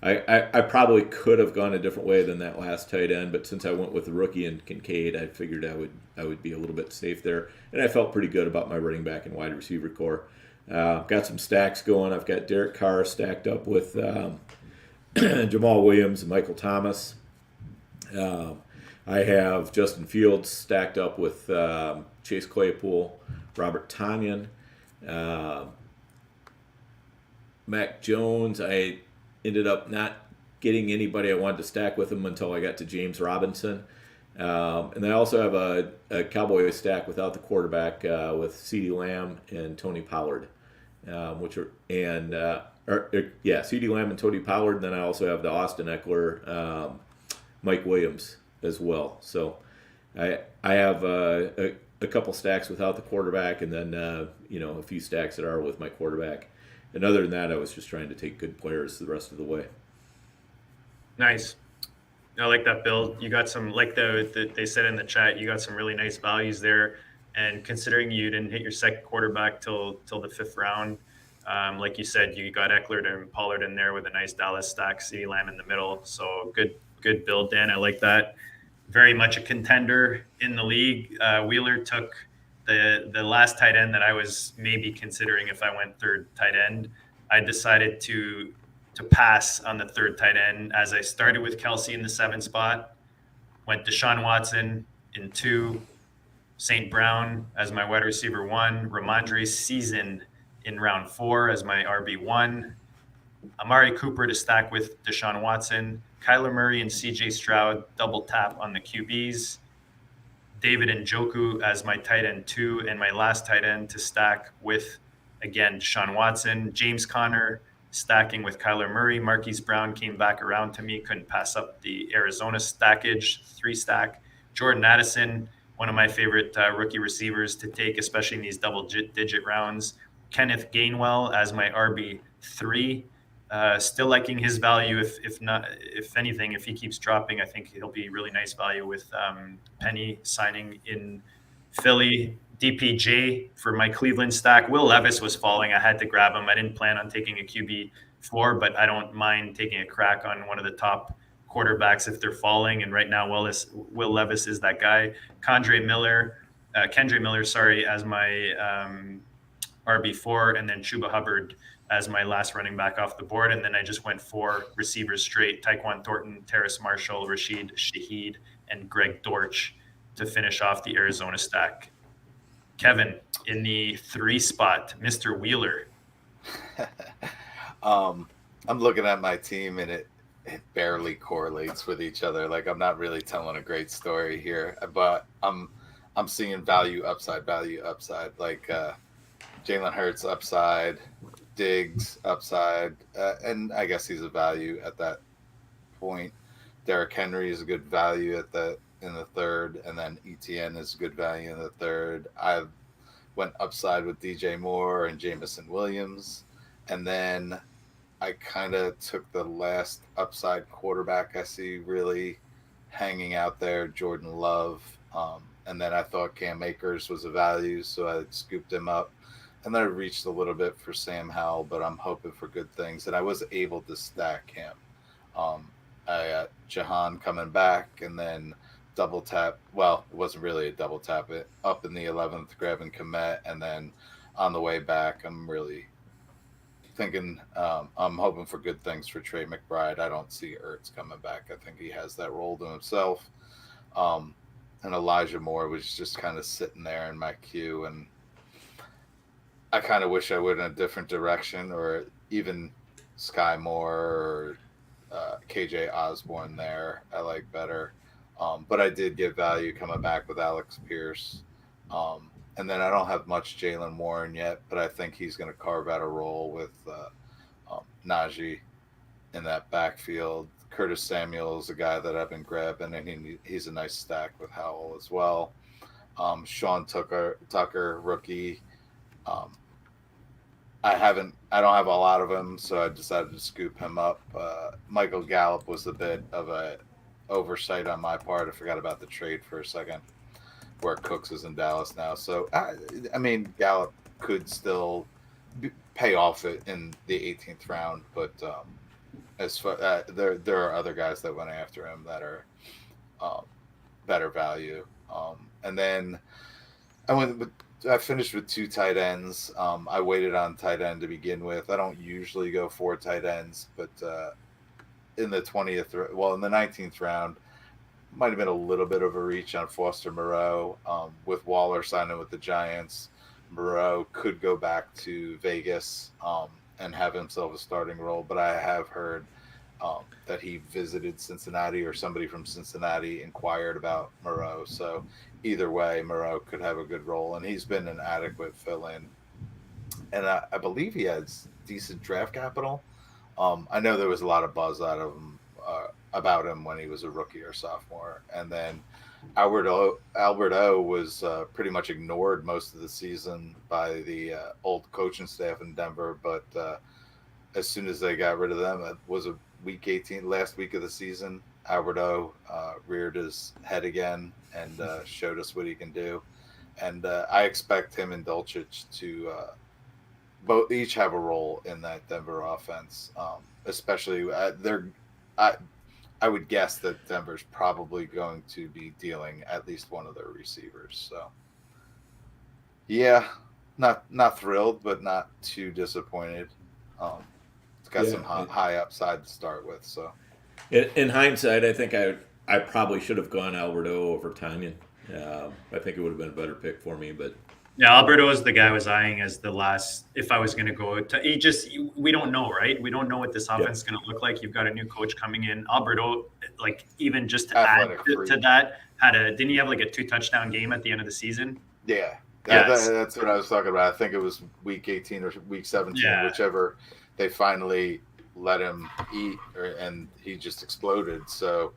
I probably could have gone a different way than that last tight end, but since I went with the rookie and Kincaid, I figured I would be a little bit safe there, and I felt pretty good about my running back and wide receiver core. Got some stacks going. I've got Derek Carr stacked up with Jamal Williams and Michael Thomas. I have Justin Fields stacked up with Chase Claypool, Robert Tanyan. Mac Jones. I ended up not getting anybody I wanted to stack with him until I got to James Robinson. And I also have a Cowboy stack without the quarterback with CeeDee Lamb and Tony Pollard, CeeDee Lamb and Tony Pollard. And then I also have the Austin Eckler, Mike Williams as well. So I have a couple stacks without the quarterback, and then a few stacks that are with my quarterback. And other than that, I was just trying to take good players the rest of the way. Nice. I like that build. You got some, like they said in the chat, you got some really nice values there. And considering you didn't hit your second quarterback till the 5th round, like you said, you got Eckler and Pollard in there with a nice Dallas stack, CeeDee Lamb in the middle. So good build, Dan. I like that. Very much a contender in the league. Wheeler took the last tight end that I was maybe considering if I went 3rd tight end. I decided to pass on the 3rd tight end, as I started with Kelsey in the 7th spot, went Deshaun Watson in 2, St. Brown as my wide receiver 1, Ramondre Season in round 4 as my RB1, Amari Cooper to stack with Deshaun Watson, Kyler Murray and CJ Stroud double tap on the QBs, David Njoku as my tight end 2, and my last tight end to stack with, again, Deshaun Watson, James Conner stacking with Kyler Murray. Marquise Brown came back around to me, couldn't pass up the Arizona stackage, 3 stack. Jordan Addison, one of my favorite rookie receivers to take, especially in these double-digit rounds. Kenneth Gainwell as my RB3. Still liking his value. If anything, if he keeps dropping, I think he'll be really nice value with Penny signing in Philly. DPJ for my Cleveland stack. Will Levis was falling. I had to grab him. I didn't plan on taking a QB4, but I don't mind taking a crack on one of the top quarterbacks if they're falling. And right now, Will Levis is that guy. Kendre Miller, as my RB4, and then Chuba Hubbard as my last running back off the board. And then I just went 4 receivers straight: Tyquan Thornton, Terrace Marshall, Rashid Shaheed, and Greg Dortch to finish off the Arizona stack. Kevin, in the 3 spot, Mr. Wheeler. I'm looking at my team, and it barely correlates with each other. Like, I'm not really telling a great story here, but I'm seeing value upside. Like Jalen Hurts upside, Diggs upside, and I guess he's a value at that point. Derrick Henry is a good value in the 3rd, and then ETN is a good value in the 3rd. I went upside with DJ Moore and Jamison Williams, and then I kind of took the last upside quarterback I see really hanging out there, Jordan Love, and then I thought Cam Akers was a value, so I scooped him up, and then I reached a little bit for Sam Howell, but I'm hoping for good things, and I was able to stack him. I got Jahan coming back, and then double tap. Well, it wasn't really a double tap. It up in the 11th, grabbing Komet, and then on the way back, I'm really thinking. I'm hoping for good things for Trey McBride. I don't see Ertz coming back. I think he has that role to himself. And Elijah Moore was just kind of sitting there in my queue, and I kind of wish I went in a different direction, or even Sky Moore or KJ Osborne there. I like better. But I did get value coming back with Alex Pierce. And then I don't have much Jalen Warren yet, but I think he's going to carve out a role with Najee in that backfield. Curtis Samuel is a guy that I've been grabbing, and he's a nice stack with Howell as well. Sean Tucker, rookie. I don't have a lot of him, so I decided to scoop him up. Michael Gallup was a bit of a oversight on my part. I forgot about the trade for a second, where Cooks is in Dallas now. So I mean, Gallup could still pay off it in the 18th round, but as far there are other guys that went after him that are better value. And then I finished with 2 tight ends. I waited on tight end to begin with. I don't usually go 4 tight ends, but in the 19th round, might have been a little bit of a reach on Foster Moreau. With Waller signing with the Giants, Moreau could go back to Vegas and have himself a starting role. But I have heard that he visited Cincinnati, or somebody from Cincinnati inquired about Moreau. So either way, Moreau could have a good role, and he's been an adequate fill-in. And I believe he has decent draft capital. I know there was a lot of buzz out of him about him when he was a rookie or sophomore, and then Albert O was pretty much ignored most of the season by the old coaching staff in Denver. But as soon as they got rid of them, it was a week 18, last week of the season. Albert O reared his head again and showed us what he can do. And I expect him and Dulcich to both each have a role in that Denver offense, especially I would guess that Denver's probably going to be dealing at least one of their receivers. So, yeah, not thrilled, but not too disappointed. It's got some high upside to start with. So, in hindsight, I think I probably should have gone Alberto over Tanyan. I think it would have been a better pick for me, but. Yeah, Alberto is the guy I was eyeing as the last. If I was going to go, we don't know, right? We don't know what this offense is going to look like. You've got a new coach coming in. Alberto, like even just to add to that, didn't he have like a 2-touchdown game at the end of the season? Yeah, that's what I was talking about. I think it was week 18 or week 17, whichever. They finally let him eat, and he just exploded. So.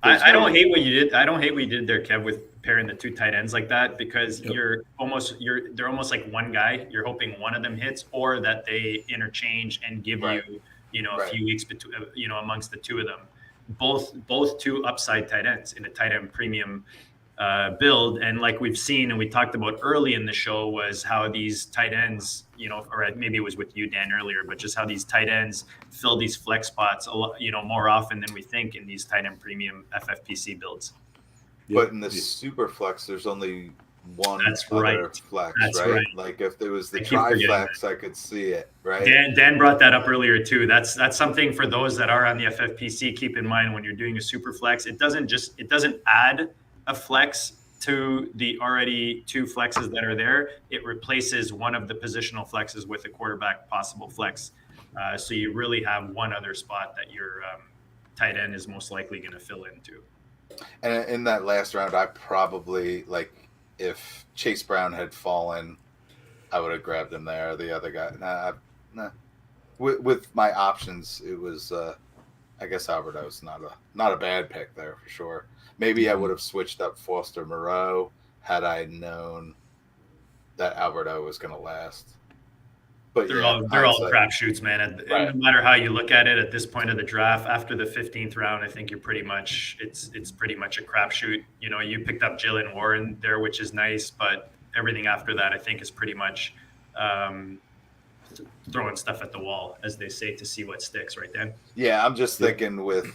I don't hate what you did. I don't hate what you did there, Kev, with pairing the two tight ends like that, because they're almost like one guy. You're hoping one of them hits, or that they interchange and give you a few weeks between amongst the two of them. Both two upside tight ends in a tight end premium build, and like we've seen and we talked about early in the show was how these tight ends, or maybe it was with you, Dan, earlier, but just how these tight ends fill these flex spots a lot, more often than we think in these tight end premium FFPC builds. But in the super flex, there's only one other flex, right? Like if there was the tri-flex, I could see it, right? Dan brought that up earlier too. That's something for those that are on the FFPC. Keep in mind when you're doing a super flex, it doesn't add a flex to the already two flexes that are there. It replaces one of the positional flexes with a quarterback possible flex. So you really have one other spot that your tight end is most likely going to fill into. And in that last round, I probably, like, if Chase Brown had fallen, I would have grabbed him there. The other guy, nah. With my options, it was, I guess Alberto was not a bad pick there for sure. Maybe I would have switched up Foster Moreau had I known that Alberto was going to last. But they're all crapshoots, man. No matter how you look at it at this point of the draft, after the 15th round, I think you're pretty much it's pretty much a crapshoot. You picked up Jalen Warren there, which is nice, but everything after that, I think, is pretty much throwing stuff at the wall, as they say, to see what sticks. Right, Dan? Yeah, I'm just thinking with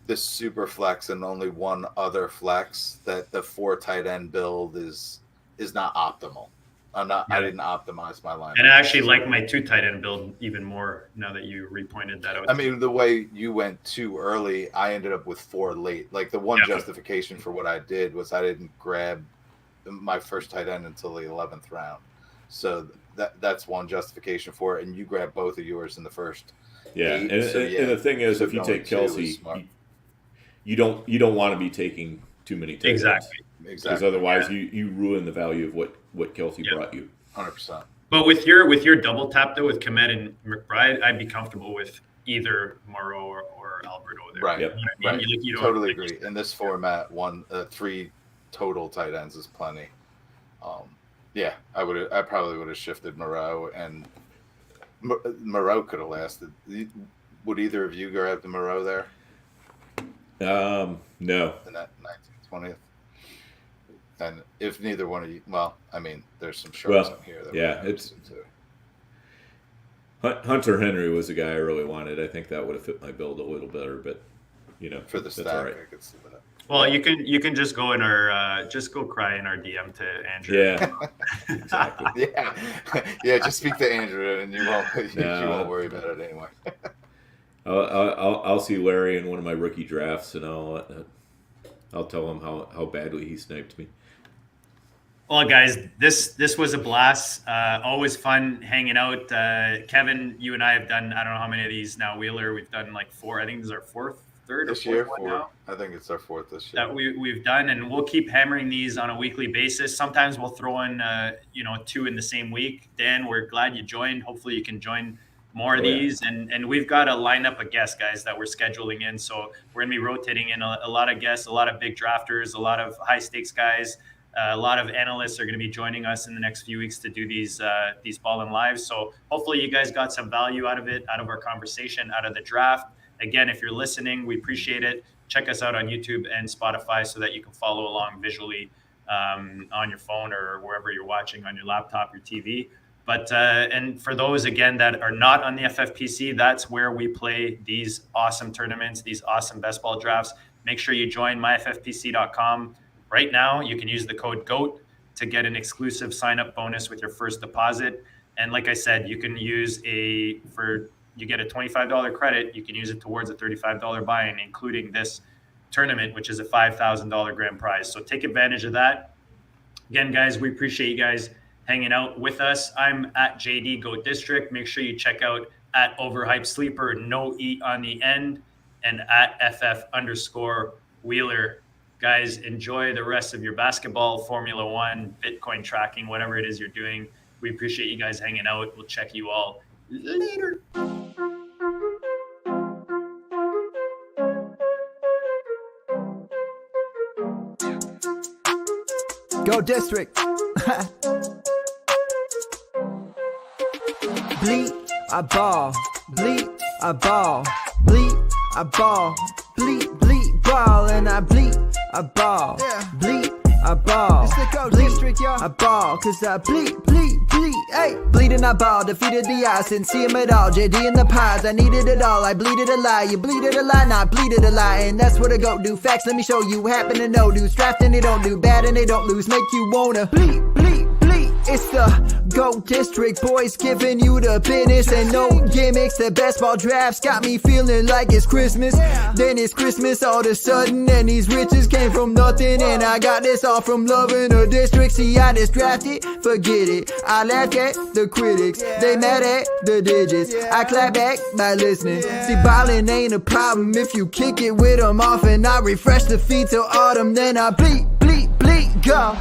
this super flex and only one other flex that the 4 tight end build is not optimal. I didn't optimize my line. And I actually like my 2 tight end build even more now that you repointed that out. I mean, the way you went too early, I ended up with 4 late. Like the one justification for what I did was I didn't grab my first tight end until the 11th round. So that's one justification for it. And you grabbed both of yours in the first. Yeah. 8, and the thing is, if you take Kelsey, you don't want to be taking too many tight ends. Exactly. Because otherwise you ruin the value of what Kelsey brought you. 100%. But with your double tap though with Komet and McBride, I'd be comfortable with either Moreau or Alberto there. Right. You know what I mean? You totally agree. In this format, 3 total tight ends is plenty. I probably would have shifted Moreau, and Moreau could have lasted. Would either of you grab the Moreau there? No. In that 19th, 20th? And if neither one of you, well, I mean, there's some sharks in here. It's Hunter Henry was the guy I really wanted. I think that would have fit my build a little better, but for the stack, I could see that. Well, you can just go in our just go cry in our DM to Andrew. Yeah, exactly. yeah. Just speak to Andrew, and you won't worry about it anyway. I'll see Larry in one of my rookie drafts, and I'll tell him how badly he sniped me. Well, guys, this was a blast. Always fun hanging out. Kevin, you and I have done, I don't know how many of these now. Wheeler, we've done like 4. I think this is our third this or year. fourth one now. I think it's our 4th this year. That we've done, and we'll keep hammering these on a weekly basis. Sometimes we'll throw in, 2 in the same week. Dan, we're glad you joined. Hopefully you can join more of these. And we've got a lineup of guests, guys, that we're scheduling in. So we're going to be rotating in a lot of guests, a lot of big drafters, a lot of high stakes guys. A lot of analysts are going to be joining us in the next few weeks to do these Ball and Lives. So hopefully you guys got some value out of it, out of our conversation, out of the draft. Again, if you're listening, we appreciate it. Check us out on YouTube and Spotify so that you can follow along visually on your phone or wherever you're watching, on your laptop, your TV. But and for those, again, that are not on the FFPC, that's where we play these awesome tournaments, these awesome best ball drafts. Make sure you join myffpc.com. Right now, you can use the code GOAT to get an exclusive sign-up bonus with your first deposit. And like I said, you can use you get a $25 credit. You can use it towards a $35 buy-in, including this tournament, which is a $5,000 grand prize. So take advantage of that. Again, guys, we appreciate you guys hanging out with us. I'm at JD Goat District. Make sure you check out at Overhyped Sleeper, no E on the end, and at FF_Wheeler. Guys, enjoy the rest of your basketball, Formula One, Bitcoin tracking, whatever it is you're doing. We appreciate you guys hanging out. We'll check you all later. Go District. Bleed, I ball. Bleed, I ball. Bleed, I ball. Bleed, ball, and I bleed, I ball. Bleed, I ball. Bleed, I ball, cause I bleed, hey. Bleeding, I ball, defeated the odds, didn't see him at all. JD in the pies, I needed it all. I bleeded a lie, you bleeded a lie, not bleeded a lie. And that's what a goat do. Facts, let me show you. Happen to know dudes drafting, they don't do bad and they don't lose. Make you wanna bleed. It's the Go District, boys giving you the business and no gimmicks. The best ball drafts got me feeling like it's Christmas. Then it's Christmas all of a sudden, and these riches came from nothing. And I got this all from loving the district. See, I just drafted, forget it. I laughed at the critics, they mad at the digits. I clap back by listening. See, ballin' ain't a problem if you kick it with them off. And I refresh the feed till autumn, then I bleed, go.